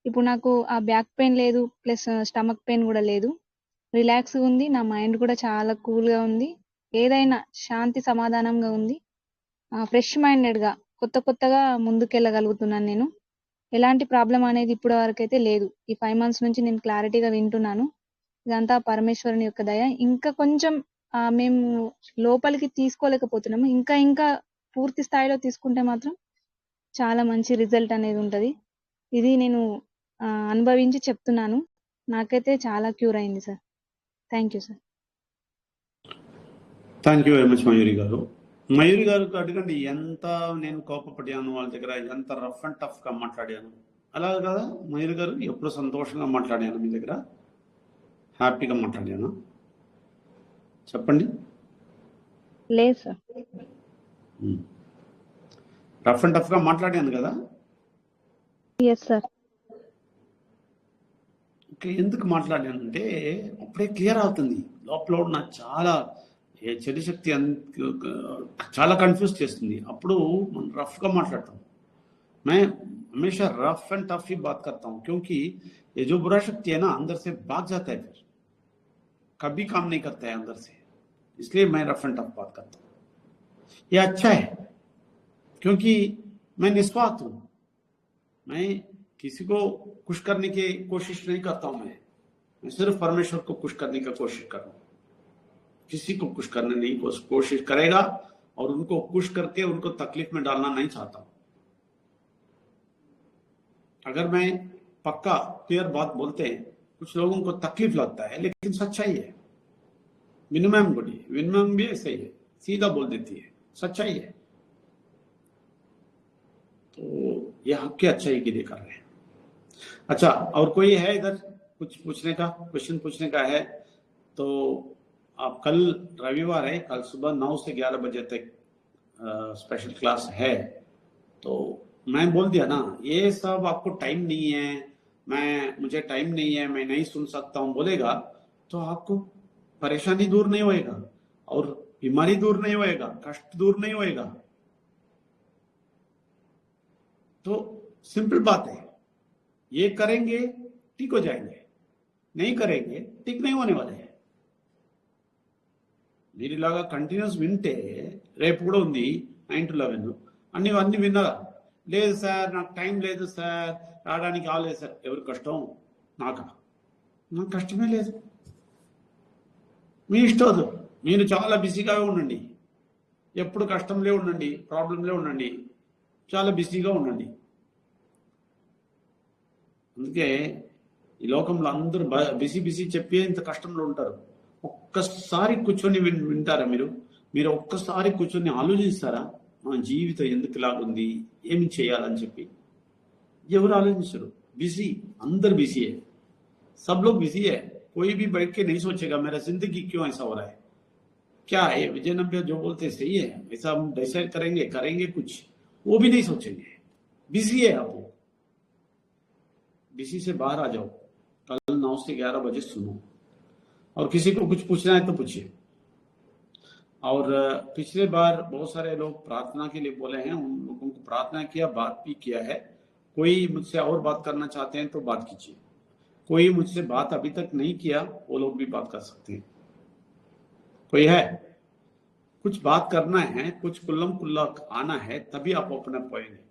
ఇప్పుడు నాకు ఆ బ్యాక్ పెయిన్ లేదు, ప్లస్ స్టమక్ పెయిన్ కూడా లేదు. రిలాక్స్ గా ఉంది. నా మైండ్ కూడా చాలా కూల్ గా ఉంది. ఏదైనా శాంతి సమాధానంగా ఉంది. ఫ్రెష్ మైండెడ్ గా కొత్తగా ముందుకెళ్ళగలుగుతున్నాను నేను. ఎలాంటి ప్రాబ్లం అనేది ఇప్పటి వరకైతే లేదు. ఈ 5 మంత్స్ నుంచి నేను క్లారిటీగా వింటున్నాను. ఇదంతా పరమేశ్వరుని యొక్క దయ. ఇంకా కొంచెం మేము లోపలికి తీసుకోలేకపోతున్నాము. ఇంకా పూర్తి స్థాయిలో తీసుకుంటే మాత్రం చాలా మంచి రిజల్ట్ అనేది ఉంటది. ఇది నేను అనుభవించి చెప్తున్నాను. నాకైతే చాలా క్యూర్ అయింది sir. Thank you sir. Thank you very much Mayuri గారు. మయూరి గారికి అడగండి, ఎంత నేను కోపపడ్డాను వాళ్ళ దగ్గర, ఎంత రఫ్ అండ్ టఫ్ గా మాట్లాడాను. అలా కదా మయూరి గారు, ఎప్పుడు సంతోషంగా మాట్లాడాను మీ దగ్గర, హ్యాపీగా మాట్లాడాను, చెప్పండి. లేదు సార్. రఫ్ అండ్ టఫ్ గా మాట్లాడాను కదా. Yes sir. ఎందుకు మాట్లాడానంటే అప్పుడే క్లియర్ అవుతుంది. లోపల ఉన్న చాలా చెడు శక్తి చాలా కన్ఫ్యూజ్ చేస్తుంది. అప్పుడు మనం రఫ్ గా మాట్లాడతాం. मैं हमेशा रफ एंड टफ ही बात करता हूँ, क्योंकि ये जो बुरा शक्ति है ना अंदर से भाग जाता है, फिर कभी काम नहीं करता है अंदर से. इसलिए मैं रफ एंड टफ बात करता हूँ. ये अच्छा है क्योंकि मैं निस्वार्थ हूँ. मैं किसी को खुश करने की कोशिश नहीं करता हूं. मैं सिर्फ परमेश्वर को खुश करने की कोशिश कर रहा हूं. किसी को खुश करने नहीं कोशिश करेगा और उनको खुश करके उनको तकलीफ में डालना नहीं चाहता हूं. अगर मैं पक्का क्लियर बात बोलते हैं, कुछ लोगों को तकलीफ लगता है, लेकिन सच्चाई है. विनम्र भी सही है, सीधा बोल देती है, सच्चाई है. तो ये आपकी अच्छाई के लिए कर रहे हैं. अच्छा, और कोई है इधर कुछ पूछने का, क्वेश्चन पूछने का है तो आप, कल रविवार है, कल सुबह 9 से 11 बजे तक स्पेशल क्लास है। तो मैं बोल दिया ना, ये सब आपको टाइम नहीं है, मुझे टाइम नहीं है, मैं नहीं सुन सकता हूँ बोलेगा तो आपको परेशानी दूर नहीं होएगा और बीमारी दूर नहीं होएगा, कष्ट दूर नहीं होएगा। तो सिंपल बात है, ये करेंगे ठीक हो जाएंगे, नहीं करेंगे ठीक नहीं होने वाले हैं। మీరు ఇలాగా కంటిన్యూస్ వింటే రేపు కూడా ఉంది 9 to 11 అన్ని విన్నారా? లేదు సార్ నాకు టైం లేదు సార్, రావడానికి కాలేదు సార్. ఎవరి కష్టం? నాకు కష్టమే లేదు, మీ ఇష్టం. మీరు చాలా బిజీగా ఉండండి, ఎప్పుడు కష్టంలో ఉండండి, ప్రాబ్లంలో ఉండండి, చాలా బిజీగా ఉండండి. అందుకే ఈ లోకంలో అందరూ బిజీ చెప్పి ఇంత కష్టంలో ఉంటారు. ఒక్కసారి కూర్చొని వింటారా? మీరు ఒక్కసారి కూర్చొని ఆలోచిస్తారా మన జీవితం ఎందుకు ఇలాగుంది, ఏమి చేయాలని చెప్పి? ఎవరు ఆలోచించరు, बिजी, अंदर बिजी है, सब लोग बिजी है। कोई भी बैठ के नहीं सोचेगा मेरा जिंदगी क्यों ऐसा हो रहा है, क्या है। विजय नंबर जो बोलते सही है, ऐसा हम डिसाइड करेंगे कुछ, वो भी नहीं सोचेंगे। बिजी है आप, बिजी से बाहर आ जाओ। कल 9 से 11 बजे सुनो, और किसी को कुछ पूछना है तो पूछिए। और पिछले बार बहुत सारे लोग प्रार्थना के लिए बोले हैं, उन लोगों को प्रार्थना किया, बात भी किया है। कोई मुझसे और बात करना चाहते हैं तो बात कीजिए, कोई मुझसे बात अभी तक नहीं किया वो लोग भी बात कर सकते हैं। कोई है कुछ बात करना है, कुछ कुल्लम कुल्ला आना है, तभी आप ओपन अप होएंगे।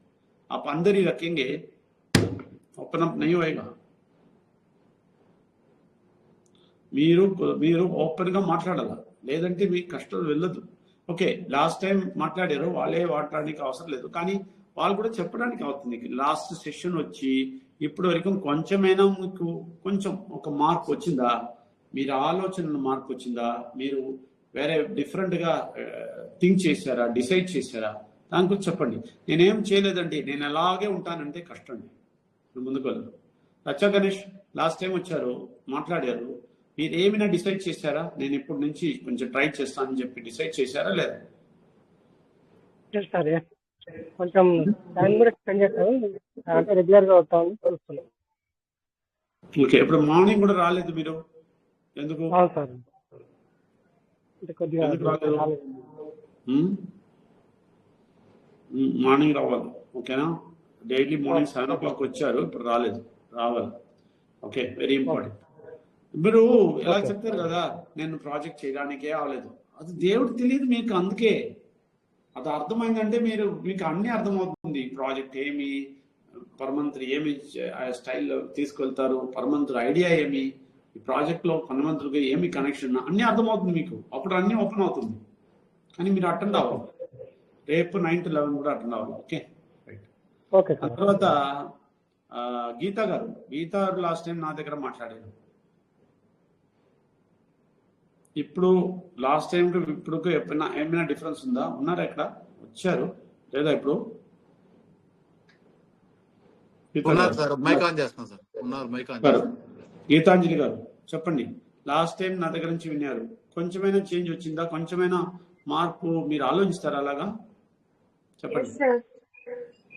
आप अंदर ही रखेंगे, ओपन अप नहीं होएगा। మీరు ఓపెన్ గా మాట్లాడాలా, లేదంటే మీ కష్టాలు వెళ్ళదు. ఓకే, లాస్ట్ టైం మాట్లాడారు, వాళ్ళే మాట్లాడడానికి అవసరం లేదు, కానీ వాళ్ళు కూడా చెప్పడానికి అవుతుంది. లాస్ట్ సెషన్ వచ్చి ఇప్పటి వరకు కొంచెమైనా మీకు కొంచెం ఒక మార్క్ వచ్చిందా, మీరు ఆలోచనలో మార్క్ వచ్చిందా, మీరు వేరే డిఫరెంట్ గా థింక్ చేశారా, డిసైడ్ చేశారా, దాని గురించి చెప్పండి. నేనేం చేయలేదండి, నేను అలాగే ఉంటానంటే కష్టం అండి, ముందుకు వెళ్ళదు. రచ్చా గణేష్ లాస్ట్ టైం వచ్చారు, మాట్లాడారు, మీరు ఏమైనా డిసైడ్ చేశారా? నేను ఇప్పటి నుంచి కొంచెం ట్రై చేస్తానని చెప్పి డిసైడ్ చేశారా లేదా? సార్ కొంచెం టైం కూడా స్పెండ్ చేస్తాను, అంటే రెగ్యులర్ గా వస్తామని చూస్తున్నాను. ఓకే, ఇప్పుడు మార్నింగ్ కూడా రాలేదు మీరు, ఎందుకు? సార్ కొద్దిగా మార్నింగ్ రావాలి, ఓకేనా? డైలీ మార్నింగ్ 7 o'clock వచ్చారు, ఇప్పుడు రాలేదు, రావాలి. Okay, very important. మీరు ఎలా చెప్తారు కదా, నేను ప్రాజెక్ట్ చేయడానికే అవ్వలేదు, అది దేవుడికి తెలియదు మీకు. అందుకే అది అర్థమైందంటే మీకు అన్ని అర్థమవుతుంది. ప్రాజెక్ట్ ఏమి, పరమంత్రి ఏమి స్టైల్లో తీసుకెళ్తారు, పరమంత్రి ఐడియా ఏమి, ఈ ప్రాజెక్ట్ లో పరమంత్రికి ఏమి కనెక్షన్, అన్ని అర్థమవుతుంది మీకు. అప్పుడు అన్ని ఓపెన్ అవుతుంది. కానీ మీరు అటెండ్ అవ్వాలి, రేపు 9 to 11 కూడా అటెండ్ అవ్వాలి. Okay, right. ఆ తర్వాత గీతా గారు లాస్ట్ టైం నా దగ్గర మాట్లాడారు. ఇప్పుడు లాస్ట్ టైం ఇప్పుడు ఏమైనా డిఫరెన్స్ ఉందా? ఉన్నారా, ఇక్కడ వచ్చారు లేదా? ఇప్పుడు గీతాంజలి గారు చెప్పండి, లాస్ట్ టైం నా దగ్గర నుంచి విన్నారు, కొంచెమైనా చేంజ్ వచ్చిందా, కొంచెమైనా మార్పు మీరు ఆలోచిస్తారా? అలాగా చెప్పండి.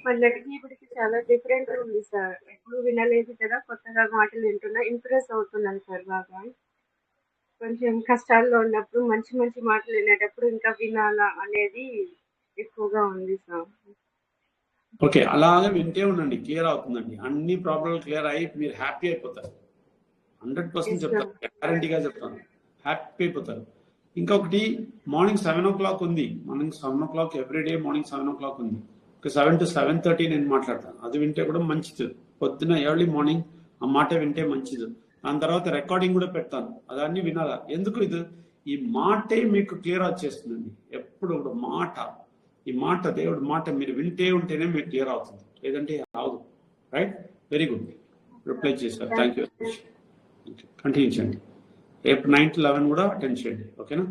మొన్నటికి ఇప్పటికి చాలా డిఫరెంట్ ఉంది సార్. ఎప్పుడు వినలేదు కదా, కొత్తగా మాటలు వింటున్నా, ఇంప్రెస్ అవుతున్నాను సార్ బాగా. కొంచెం కష్టాల్లో ఉన్నప్పుడు మంచి మంచి మాటలు వినేటప్పుడు ఇంకా వినాలా అనేది ఎక్కువగా ఉంది సార్. ఓకే, అలాగే వింటే ఉండండి, క్లియర్ అవుతుందండి. అన్ని ప్రాబ్లమ్లు క్లియర్ అయ్యి మీరు హ్యాపీ అయిపోతారు. 100% చెప్తాను, గ్యారంటీగా చెప్తాను, హ్యాపీ అయిపోతారు. ఇంకొకటి, మార్నింగ్ 7 o'clock ఉంది, morning 7 o'clock everyday morning 7 o'clock ఉంది. ఒక 7 to 7:30 నేను మాట్లాడతాను, అది వింటే కూడా మంచిది. పొద్దున ఎర్లీ మార్నింగ్ ఆ మాట వింటే మంచిది. దాని తర్వాత రికార్డింగ్ కూడా పెడతాను, అదన్నీ వినాలా. ఎందుకు? ఈ మాటే మీకు క్లియర్ వచ్చేస్తుందండి. ఎప్పుడు మాట, ఈ మాట, దేవుడు మాట మీరు వింటే ఉంటేనే మీకు క్లియర్ అవుతుంది, లేదంటే రాదు. రైట్, వెరీ గుడ్, రిప్లై చేశారు, థ్యాంక్ యూ. కంటిన్యూ చేయండి, రేపు 9 to 11 కూడా అటెండ్ చేయండి, ఓకేనా?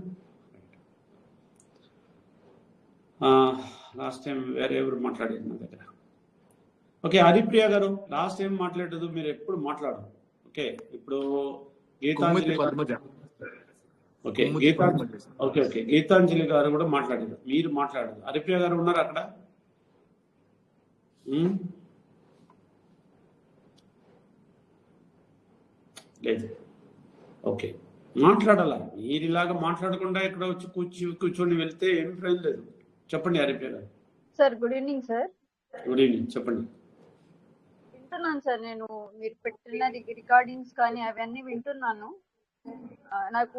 లాస్ట్ టైం వేరే ఎవరు మాట్లాడారు నా దగ్గర? ఓకే, హరిప్రియ గారు లాస్ట్ టైం మాట్లాడదు, మీరు ఎప్పుడు మాట్లాడరు. ఓకే ఇప్పుడు Kummathi Geetanjali garu Padmaja okay Kummathi Padmaja sir. Okay Geetanjali garu కూడా మాట్లాడారు, మీరు మాట్లాడారు. హరిప్రియ గారు ఉన్నారు అక్కడ? లేదు. ఓకే మాట్లాడాలా, మీరు ఇలాగా మాట్లాడకుండా ఇక్కడ వచ్చి కూర్చొని వెళ్తే ఏం ప్రయోజనం లేదు. చెప్పండి హరిప్రియ గారు. Sir good evening sir. Good evening, చెప్పండి. వింటున్నాను సార్, నేను మీరు పెట్టిన రికార్డింగ్స్ కానీ అవన్నీ వింటున్నాను. నాకు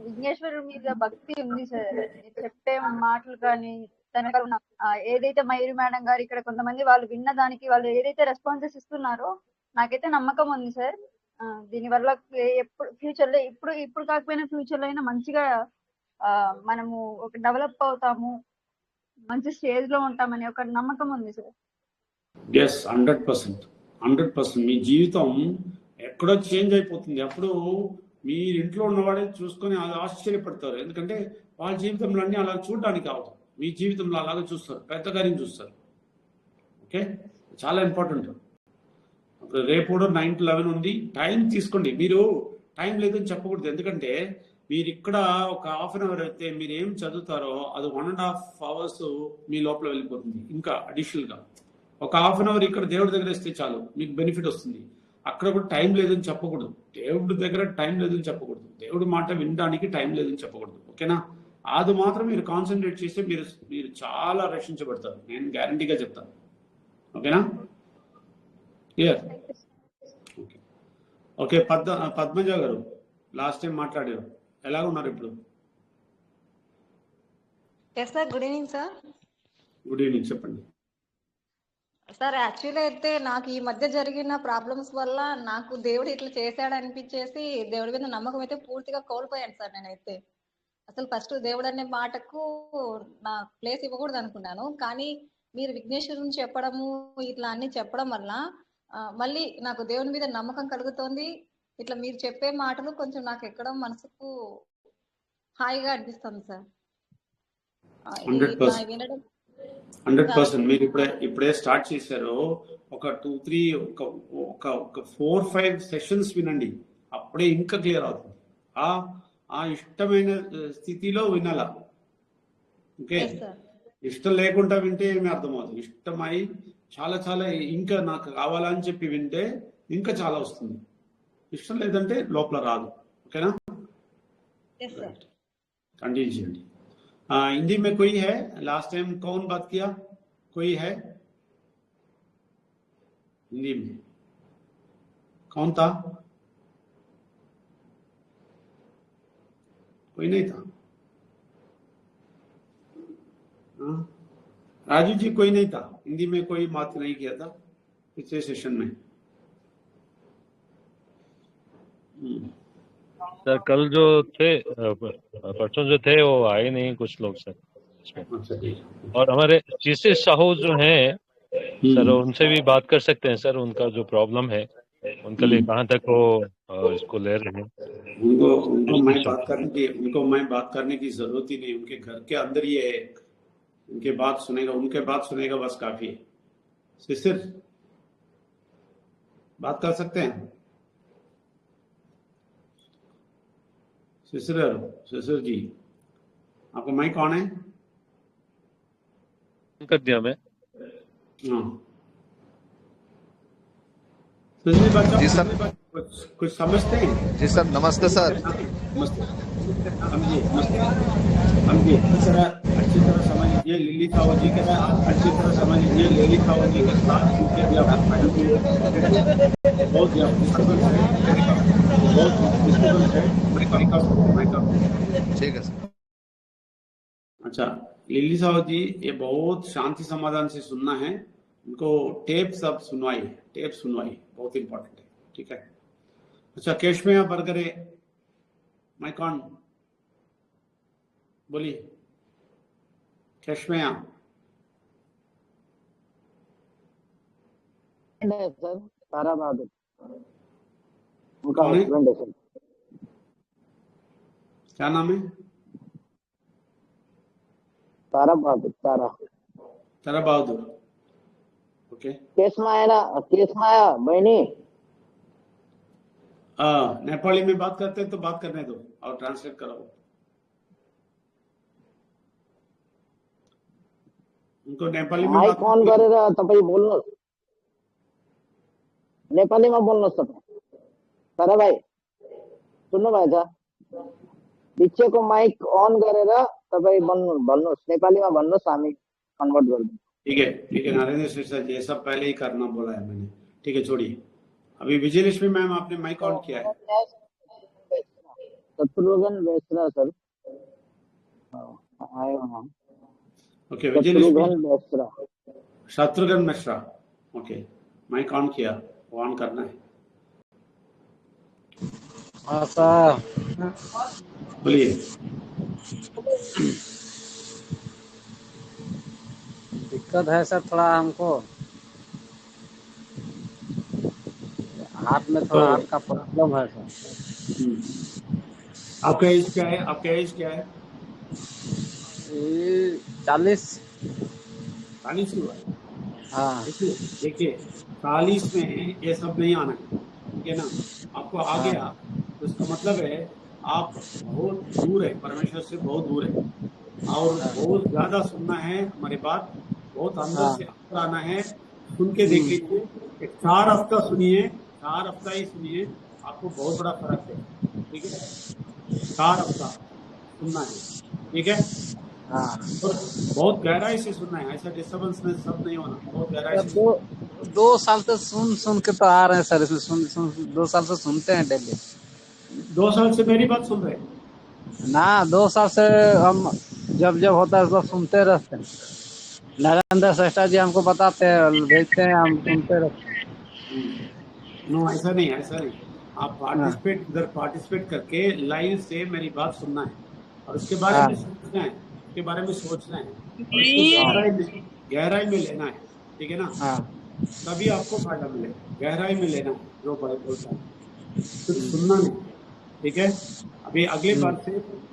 విఘ్నేశ్వరుడి మీద భక్తి ఉంది సార్. మీరు చెప్పే మాటలు కానీ తనకు ఏదైతే మయూరి మేడం గారు ఇక్కడ కొంతమంది వాళ్ళు విన్న దానికి వాళ్ళు ఏదైతే రెస్పాన్సెస్ ఇస్తున్నారో నాకైతే నమ్మకం ఉంది సార్. దీనివల్ల ఎప్పుడు ఫ్యూచర్ లో ఇప్పుడు కాకపోయినా ఫ్యూచర్ లో అయినా మంచిగా మనము ఒక డెవలప్ అవుతాము, మంచి స్టేజ్ లో ఉంటామని ఒక నమ్మకం ఉంది సార్. ఎస్ 100% మీ జీవితం ఎక్కడో చేంజ్ అయిపోతుంది. అప్పుడు మీరు ఇంట్లో ఉన్నవాడే చూసుకొని అది ఆశ్చర్యపడతారు. ఎందుకంటే వాళ్ళ జీవితంలో అన్నీ అలా చూడడానికి అవదు, మీ జీవితంలో అలాగే చూస్తారు, పెద్ద కార్యం చూస్తారు. ఓకే, చాలా ఇంపార్టెంట్. అప్పుడు రేపు కూడా 9 to 11 ఉంది. టైం తీసుకోండి. మీరు టైం లేదని చెప్పకూడదు, ఎందుకంటే మీరు ఇక్కడ ఒక హాఫ్ అన్ అవర్ అయితే మీరు ఏం చదువుతారో అది 1.5 hours మీ లోపల వెళ్ళిపోతుంది. ఇంకా అడిషనల్గా ఒక హాఫ్ అన్ అవర్ ఇక్కడ దేవుడి దగ్గర ఇస్తే చాలు, మీకు బెనిఫిట్ వస్తుంది. అక్కడ కూడా టైం లేదని చెప్పకూడదు, దేవుడి దగ్గర టైం లేదని చెప్పకూడదు, దేవుడి మాట వినడానికి టైం లేదని చెప్పకూడదు. ఓకేనా? అది మాత్రం మీరు కాన్సన్ట్రేట్ చేస్తే మీరు చాలా రక్షించబడతారు, నేను గ్యారంటీగా చెప్తాను. ఓకేనా? క్లియర్? ఓకే ఓకే పద్మజ గారు లాస్ట్ టైం మాట్లాడారు, ఎలా ఉన్నారు ఇప్పుడు? Yes sir, good evening sir. Good evening, చెప్పండి సార్. యాక్చువల్లీ అయితే నాకు ఈ మధ్య జరిగిన ప్రాబ్లమ్స్ వల్ల నాకు దేవుడు ఇట్లా చేశాడు అనిపించేసి దేవుడి మీద నమ్మకం అయితే పూర్తిగా కోల్పోయాను సార్. నేనైతే అసలు ఫస్ట్ దేవుడు అనే మాటకు నా ప్లేస్ ఇవ్వకూడదు అనుకున్నాను, కానీ మీరు విఘ్నేశ్వరుని చెప్పడము ఇట్లా అన్ని చెప్పడం వల్ల మళ్ళీ నాకు దేవుని మీద నమ్మకం కలుగుతోంది. ఇట్లా మీరు చెప్పే మాటలు కొంచెం నాకు ఎక్కడం మనసుకు హాయిగా అనిపిస్తుంది సార్. 100% మీరు ఇప్పుడే స్టార్ట్ చేశారు. ఒక 2-3 ఒక 4-5 సెషన్స్ వినండి, అప్పుడే ఇంకా క్లియర్ అవుతుంది. ఆ ఇష్టమైన స్థితిలో వినాలా. ఓకే, ఇష్టం లేకుండా వింటే ఏమి అర్థమవుతుంది. ఇష్టమై చాలా చాలా ఇంకా నాకు కావాలని చెప్పి వింటే ఇంకా చాలా వస్తుంది. ఇష్టం లేదంటే లోపల రాదు. ఓకేనా? कंटिन्यू చేయండి. हिंदी में कोई है? लास्ट टाइम कौन बात किया? कोई है हिंदी में? कौन था? कोई नहीं था? राजू जी कोई नहीं था? हिंदी में कोई बात नहीं किया था पिछले सेशन में? सर कल जो थे परसों जो थे वो आए नहीं कुछ लोग सर। और हमारे चीसी साहू जो हैं सर, उनसे भी बात कर सकते हैं सर, उनका जो प्रॉब्लम है उनके लिए कहाँ तक वो इसको ले रहे हैं। उनको मैं बात करने की जरूरत ही नहीं, उनके घर के अंदर ही है, उनके बात सुनेगा बस काफी है। सिस्टर बात कर सकते हैं? सिस्टर जी आपका माइक कौन है? कर दिया मैं। हाँ जी सर, कुछ समझते हैं? जी सर, नमस्ते सर। नमस्ते, समझिए अच्छी तरह समझ लीजिए। लिली साहू जी के साथ अच्छी तरह समझ लीजिए। लिली साहू जी के साथ उनके भी बहुत ठीक है सर। अच्छा, लिली साहू जी ये बहुत शांति समाधान से सुनना है, उनको टेप सब सुनवाई बहुत इंपॉर्टेंट है। ठीक है? अच्छा, केशमया बरगरे माइक ऑन, बोलिए केशमया। सर तारा बहादुर उनका हस्बैंड है सर। क्या नाम है? तारा बहादुर। ओके, केस माया बहिणी नेपाली में बात करते हैं तो बात करने दो और ट्रांसलेट करो। उनको नेपाली में माइक बात ऑन गरेर तपाईँ बोल्नुहोस्, नेपालीमा बोल्नुहोस् तपाईँ। तर भाइ सुन्नुभएछ, बिचको माइक अन गरेर तपाईँ भन्नुहोस्, नेपालीमा भन्नुहोस्, हामी कन्भर्ट गर्छौँ। ठीक है नरेंद्र शेषा जी, ये सब पहले ही करना बोला है मैंने। ठीक है, छोड़िए। अभी विजयलक्ष्मी मैम आपने माइक ऑन किया है। शत्रुघ्न बेसरा सर आयो। Okay, Vijayalakshmi Besra, Shatrughan Mishra, okay, mic on किया, ऑन करना है। हाँ सर, बोलिए। दिक्कत है सर थोड़ा हमको, हाथ में थोड़ा हाथ का प्रॉब्लम है सर। आपका एज क्या है? आपका एज क्या है? 40 हुआ है। हाँ देखिए 40 में ये सब नहीं आना है, ठीक है ना। आपको आ गया तो इसका मतलब है आप बहुत दूर है, परमेश्वर से बहुत दूर है, और बहुत ज्यादा सुनना है हमारी बात, बहुत अंदर से अंदर आना है। सुन के देख लीजिए, एक 4 हफ्ता सुनिए, 4 हफ्ता ही सुनिए, आपको बहुत बड़ा फर्क है। ठीक है, 4 हफ्ता सुनना है, ठीक है। हाँ, तो बहुत गहराई से सुनना है, ऐसा डिस्टर्बेंस में सब नहीं होना, बहुत गहराई से। 2 साल से सुन के तो आ रहे हैं सर, इसमें सुन 2 साल से सुनते हैं डेली। 2 साल से मेरी बात सुन रहे हैं ना, 2 साल से हम जब होता है सब सुनते रहते हैं। नरेंद्र श्रेष्ठा जी हमको बताते हैं, भेजते हैं, हम सुनते रहते हैं। नो, ऐसा नहीं, आप पार्टिसिपेट करके लाइव से मेरी बात सुनना है, और उसके बारे में सोचना है, उसके बारे में सोचना है, और इसको गहराई में लेना है, ठीक है ना। तभी आपको फायदा मिलेगा, गहराई में लेना है जो बड़े बोलता है, सिर्फ सुनना नहीं, ठीक है। अभी अगले बार से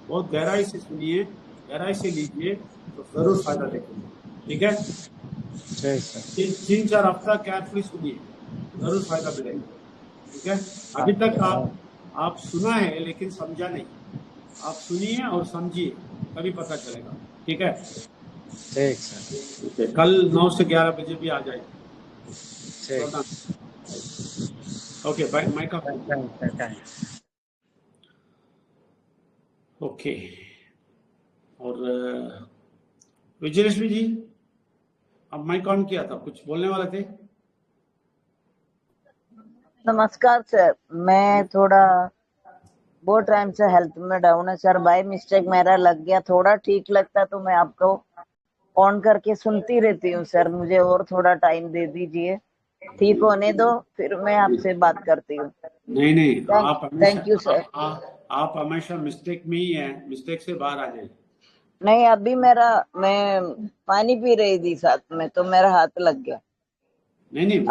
बहुत गहराई से सुनिए, गहराई से लीजिए, तो जरूर फायदा देखेंगे, ठीक है। 3-4 हफ्ता केयरफुली सुनिए, जरूर फायदा मिलेगा, ठीक है। अभी तक आप सुना है लेकिन समझा नहीं, आप सुनिए और समझिए, तभी पता चलेगा, ठीक है। ठीक सर, कल 9 से 11 बजे भी आ जाएगा। Okay, bye, mic off. Okay, और विजयलक्ष्मी जी, अब माइक ऑन किया था, कुछ बोलने वाले थे? नमस्कार सर, मैं थोड़ा बहुत टाइम से हेल्थ में डाउन है सर, बाय मिस्टेक मेरा लग गया, थोड़ा ठीक लगता तो मैं आपको ऑन करके सुनती रहती हूँ सर, मुझे और थोड़ा टाइम दे दीजिए, ठीक होने दो, फिर मैं आपसे बात करती हूँ। नहीं, थैंक यू सर। आप हमेशा मिस्टेक में ही है, मिस्टेक से बाहर आ जाइए। नहीं, अभी मैं पानी पी रही थी साथ में, तो मेरा हाथ लग गया। नहीं,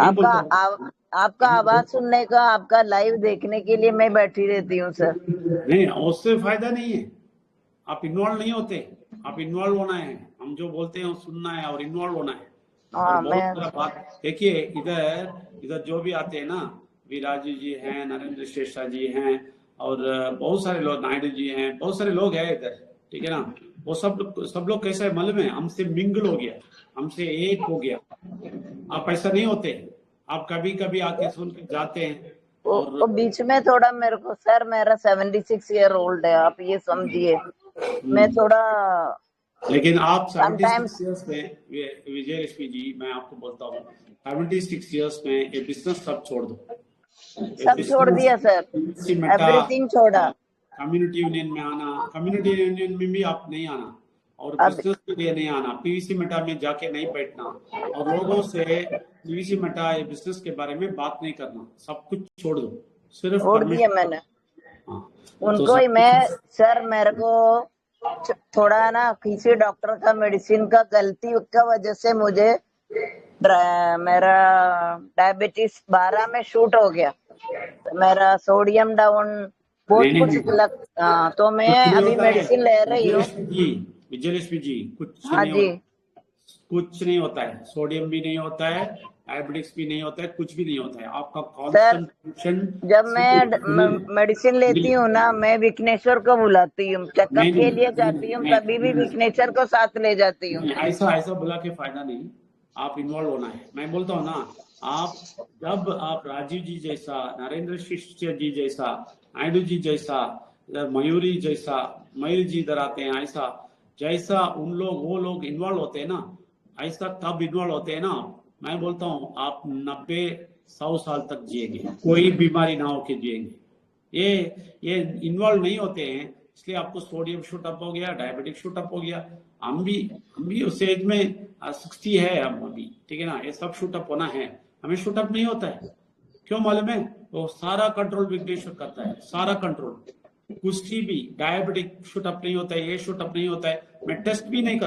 आपका आवाज सुनने का, आपका लाइव देखने के लिए मैं बैठी रहती हूँ सर। नहीं, उससे फायदा नहीं है, आप इन्वॉल्व नहीं होते, आप इन्वॉल्व होना है, हम जो बोलते हैं वो सुनना है और इन्वॉल्व होना है। हाँ, बहुत सारा बात देखिए, इधर जो भी आते हैं ना, विराजू जी हैं, नरेंद्र शेषा जी हैं, और बहुत सारे लोग, नायडू जी हैं, बहुत सारे लोग हैं इधर, ठीक है ना। वो सब लोग कैसा है मालूम है, हमसे मिंगल हो गया, हमसे एक हो गया। आप ऐसा नहीं होते, आप कभी आके सुन के जाते हैं। और बीच में थोड़ा मेरे को सर, मेरा 76 ईयर ओल्ड है, आप ये समझिए, मैं थोड़ा, लेकिन आप 76 ईयर्स में, विजयलक्ष्मी जी, मैं आपको बोलता हूँ 76 ईयर्स में ये बिजनेस सब छोड़ दो, सब छोड़ दिया सर, एवरीथिंग छोड़ा। कम्युनिटी यूनियन में आना, कम्युनिटी यूनियन में भी आप नहीं आना, और बिजनेस के लिए नहीं आना, पीवीसी मेटा में जाके नहीं बैठना, और लोगों से पीवीसी मेटा या बिजनेस के बारे में बात नहीं करना, सब कुछ छोड़ दो, सिर्फ छोड़ दिया मैंने। हाँ, उनको ही मैं सर, मेरे को थोड़ा ना किसी डॉक्टर का मेडिसिन का गलती का वजह से मुझे मेरा डायबिटीज 12 में शूट हो गया, मेरा सोडियम डाउन बहुत कुछ लग, तो मैं अभी मेडिसिन ले रही हूँ। विजयलक्ष्मी जी, हाँ जी, कुछ नहीं होता है, सोडियम भी नहीं होता है, डायबिटिक्स भी नहीं होता है, कुछ भी नहीं होता है। आपका सर कॉन्सेंट्रेशन जब मैं मेडिसिन लेती हूँ ना, मैं विघ्नेश्वर को बुलाती हूँ, चेकअप नहीं के लिए जाती हूँ, तभी भी नहीं, विघ्नेश्वर को साथ ले जाती हूँ। ऐसा ऐसा बोला के फायदा नहीं, आप इन्वॉल्व होना है। मैं बोलता हूँ ना, आप जब आप राजीव जी जैसा, नरेंद्र शिष्य जी जैसा, नायडू जी जैसा, मयूरी जैसा, मयूर जी इधर आते हैं, ऐसा जैसा वो लोग इन्वॉल्व होते हैं ना, ऐसा तब इन्वॉल्व होते हैं ना, मैं बोलता हूँ आप 90-100 साल तक जिएंगे, कोई बीमारी ना होके जिएंगे। ये इन्वॉल्व नहीं होते हैं, इसलिए आपको सोडियम शूट अप हो गया, डायबिटिक शूट अप हो गया। हम भी उस एज में 60 है हम अभी, ठीक है ना, ये सब शूट अप होना है, हमें शूट अप नहीं होता है। क्यों मालूम है? तो सारा कंट्रोल विघ्नेश्वर करता है, सारा कंट्रोल। कुछ भी डायबिटिक शूट अप नहीं होता है, ये शूट अप नहीं होता है। मैं टेस्ट भी नहीं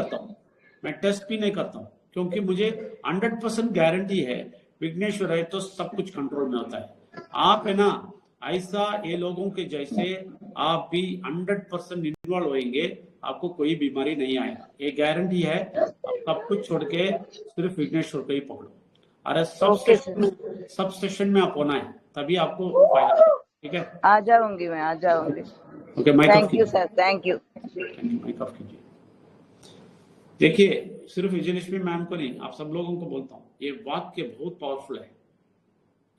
करता हूँ, क्योंकि मुझे 100% गारंटी है विघ्नेश्वर है तो सब कुछ कंट्रोल में होता है। आप है ना, ऐसा ये लोगों के जैसे आप भी 100% इन्वॉल्व होंगे, आपको कोई बीमारी नहीं आएगा, ये गारंटी है। आप सब कुछ छोड़ के सिर्फ विघ्नेश्वर को ही पकड़ो। अरे सब सेशन में आप होना है, तभी आपको फायदा, ठीक है? आ जाऊंगी मैं, आ जाऊंगी। Okay, mic off thank you sir, thank you. Mic off कीजिए। देखिए, सिर्फ विजयलक्ष्मी मैम को नहीं, आप सब लोगों को बोलता हूँ, ये वाक्य बहुत पावरफुल है।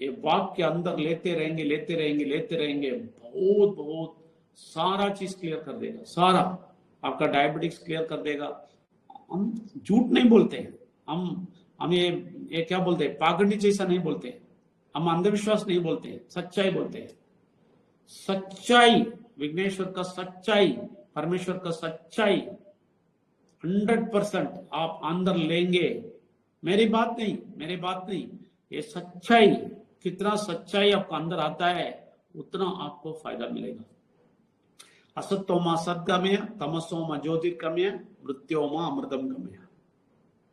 ये वाक्य अंदर लेते रहेंगे, बहुत सारा चीज क्लियर कर देगा, सारा आपका डायबिटिक्स क्लियर कर देगा। हम झूठ नहीं बोलते हैं, हम ये क्या बोलते हैं, पागंडी जैसा नहीं बोलते हैं, हम अंधविश्वास नहीं बोलते हैं, सच्चाई बोलते हैं। सच्चाई, विघ्नेश्वर का सच्चाई, परमेश्वर का सच्चाई 100% आप अंदर लेंगे। मेरी बात नहीं, ये सच्चाई, कितना सच्चाई आपका अंदर आता है उतना आपको फायदा मिलेगा। असत्योमा सद्गमय, तमसोमा ज्योतिर्गमय, मृत्योमा अमृतम गमय।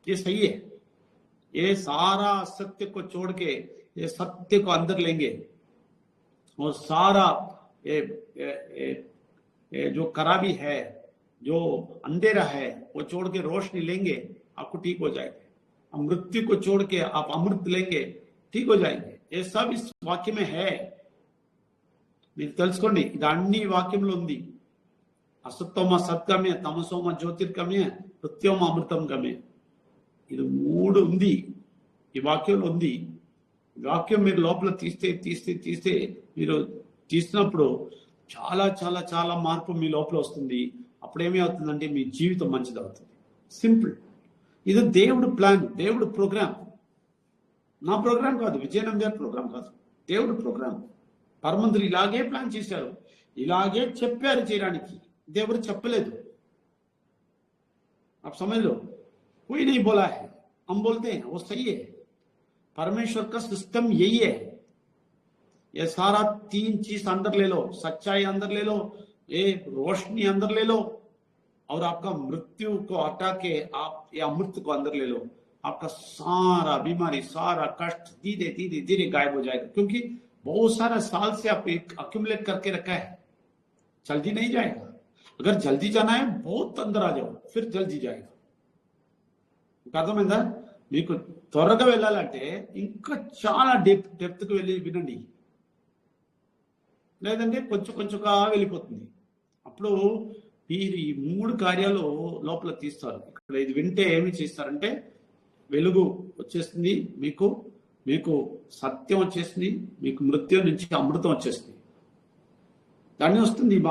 ये सही है। ये सारा असत्य को छोड़ के ये सत्य को अंदर लेंगे, और सारा ये जो खराबी है, जो अंधेरा है, वो छोड़ के रोशनी लेंगे, आपको ठीक हो जाएगा। मृत्यु को छोड़ के आप अमृत लेंगे, ठीक हो जाएंगे। ये सब इस वाक्य में है, మీరు తెలుసుకోండి। ఇది అన్ని వాక్యంలో ఉంది। అసత్వమ సత్గమ్య, తమసోమ జ్యోతిర్గమ్య, మృత్యోమ అమృతం గమ్య, ఇది 3 ఉంది ఈ వాక్యంలో ఉంది। వాక్యం మీరు లోపల తీస్తే మీరు తీసినప్పుడు చాలా చాలా చాలా మార్పు మీ లోపల వస్తుంది। అప్పుడేమీ అవుతుందంటే మీ జీవితం మంచిది అవుతుంది। సింపుల్, ఇది దేవుడు ప్లాన్, దేవుడు ప్రోగ్రామ్, నా ప్రోగ్రామ్ కాదు, విజయనంద గారి ప్రోగ్రామ్ కాదు, దేవుడు ప్రోగ్రామ్। పరమంతులు ఇలాగే ప్లాన్ చేశారు, ఇలాగే చెప్పారు చేయడానికి, దేవుడు చెప్పలేదు। आप समझ लो, कोई नहीं बोला है, हम बोलते हैं, वो सही है। परमेश्वर का सिस्टम यही है। ये सारा 3 चीज अंदर ले लो, सच्चाई अंदर ले लो, ये रोशनी अंदर ले लो, और आपका मृत्यु को हटा के आप ये अमृत को अंदर ले लो। आपका सारा बीमारी, सारा कष्ट धीरे धीरे धीरे गायब हो जाएगा, क्योंकि बहुत सारा साल से आप अक्यूमुलेट करके रखा है। जल्दी नहीं जाएगा। अगर जल्दी जाना है, बहुत अंदर आ जाओ, फिर जल्दी जाएगा। అర్థమైందా? మీకు త్వరగా వెళ్ళాలంటే ఇంకా చాలా డెప్త్కి వెళ్ళి వినండి, లేదంటే కొంచెంగా వెళ్ళిపోతుంది। అప్పుడు మీరు ఈ 3 కార్యాలు లోపల తీస్తారు। ఇక్కడ ఇది వింటే ఏమి చేస్తారంటే, వెలుగు వచ్చేస్తుంది, మీకు సత్యం వచ్చేస్తుంది, మీకు మృత్యు నుంచి అమృతం వచ్చేస్తుంది। దాన్ని వస్తుంది ఈ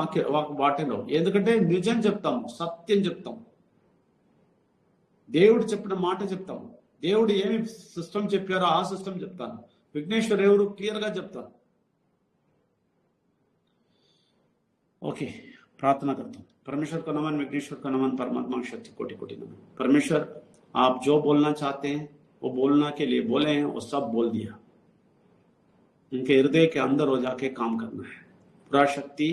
వాటిలో, ఎందుకంటే నిజం చెప్తాము, సత్యం చెప్తాము, దేవుడు చెప్పిన మాట చెప్తాము। దేవుడు ఏమి సిస్టమ్ చెప్పారో ఆ సిస్టమ్ చెప్తాను, విఘ్నేశ్వర్ ఎవరు క్లియర్ గా చెప్తాను। ओके, प्रार्थना करता हूँ। परमेश्वर का नमन, विघ्नेश्वर का नमन, परमात्मा शक्ति कोटि कोटि नमन। परमेश्वर, आप जो बोलना चाहते हैं वो बोलना के लिए बोले हैं, वो सब बोल दिया। उनके हृदय के अंदर हो जाके काम करना है। पूरा शक्ति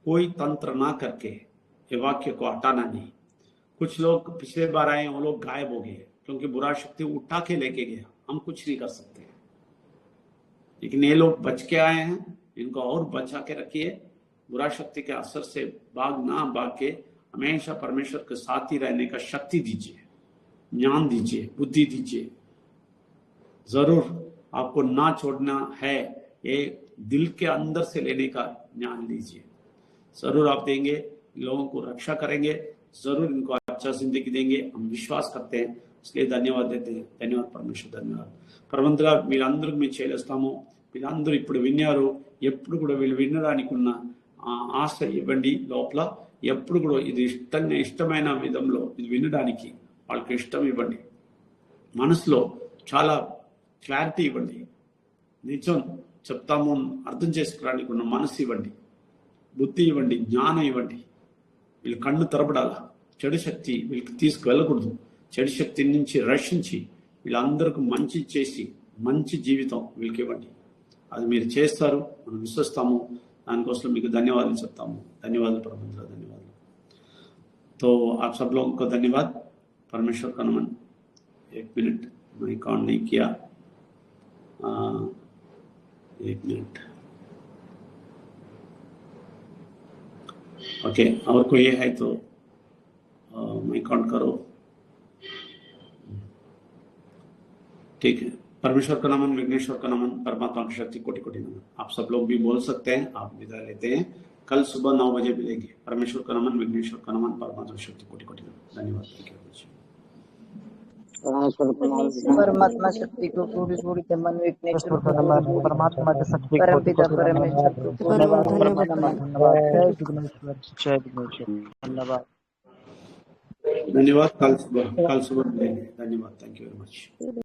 कोई तंत्र ना करके ये वाक्य को हटाना नहीं। कुछ लोग पिछले बार आए, वो लोग गायब हो गए, क्योंकि बुरा शक्ति उठा के लेके गया, हम कुछ नहीं कर सकते। लेकिन ये लोग बच के आए हैं, इनको और बचा के रखिए। बुरा शक्ति के असर से भाग के हमेशा परमेश्वर के साथ ही रहने का शक्ति दीजिए, ज्ञान दीजिए, बुद्धि दीजिए। जरूर आपको ना छोड़ना है, ये दिल के अंदर से लेने का ज्ञान लीजिए। जरूर आप देंगे, लोगों को रक्षा करेंगे, जरूर इनको अच्छा जिंदगी देंगे, हम विश्वास करते हैं। इसलिए धन्यवाद देते हैं। ధన్యవాद పరమేశ్వర్, ధన్యవాదాలు పరమంతుగా వీళ్ళందరికీ మేము చేయలేస్తాము. వీళ్ళందరూ ఇప్పుడు విన్నారు, ఎప్పుడు కూడా వీళ్ళు వినడానికి ఉన్న ఆశ ఇవ్వండి లోపల. ఎప్పుడు కూడా ఇది ఇష్టమైన విధంలో ఇది వినడానికి వాళ్ళకి ఇష్టం ఇవ్వండి. మనసులో చాలా క్లారిటీ ఇవ్వండి. నిజం చెప్తాము అర్థం చేసుకోవడానికి ఉన్న మనసు ఇవ్వండి, బుద్ధి ఇవ్వండి, జ్ఞానం ఇవ్వండి. వీళ్ళు కళ్ళు తెరపడాల. చెడు శక్తి వీళ్ళకి తీసుకువెళ్ళకూడదు. చెడు శక్తి నుంచి రక్షించి వీళ్ళందరికీ మంచి చేసి మంచి జీవితం వీళ్ళకి ఇవ్వండి. అది మీరు చేస్తారు, మనం విశ్వస్తాము. దానికోసం మీకు ధన్యవాదాలు చెప్తాము. ధన్యవాదాలు परमेश्वर, धन्यवाद। तो आप सब लोगों को धन्यवाद। परमेश्वर का नमन। 1 मिनट, माइक ऑन नहीं किया। 1 मिनट, ओके। और कोई है तो माइक ऑन करो, ठीक है। परमेश्वर का नमन, विघ्नेश्वर का नमन, परमात्मा की शक्ति कोटि कोटि नमन। आप सब लोग भी बोल सकते हैं, आप विदा लेते हैं। कल सुबह 9 बजे मिलेंगे। परमेश्वर का नमन, विघ्नेश्वर का नमन, परमात्मा की शक्ति कोटि कोटि नमन। धन्यवाद। परमात्मा शक्ति को पूरी पूरी नमन, विघ्नेश्वर को परमात्मा की शक्ति को परमपिता परमेश्वर को पूरी पूरी नमन। धन्यवाद। धन्यवाद। कल सुबह मिलेंगे। धन्यवाद। Thank you very much.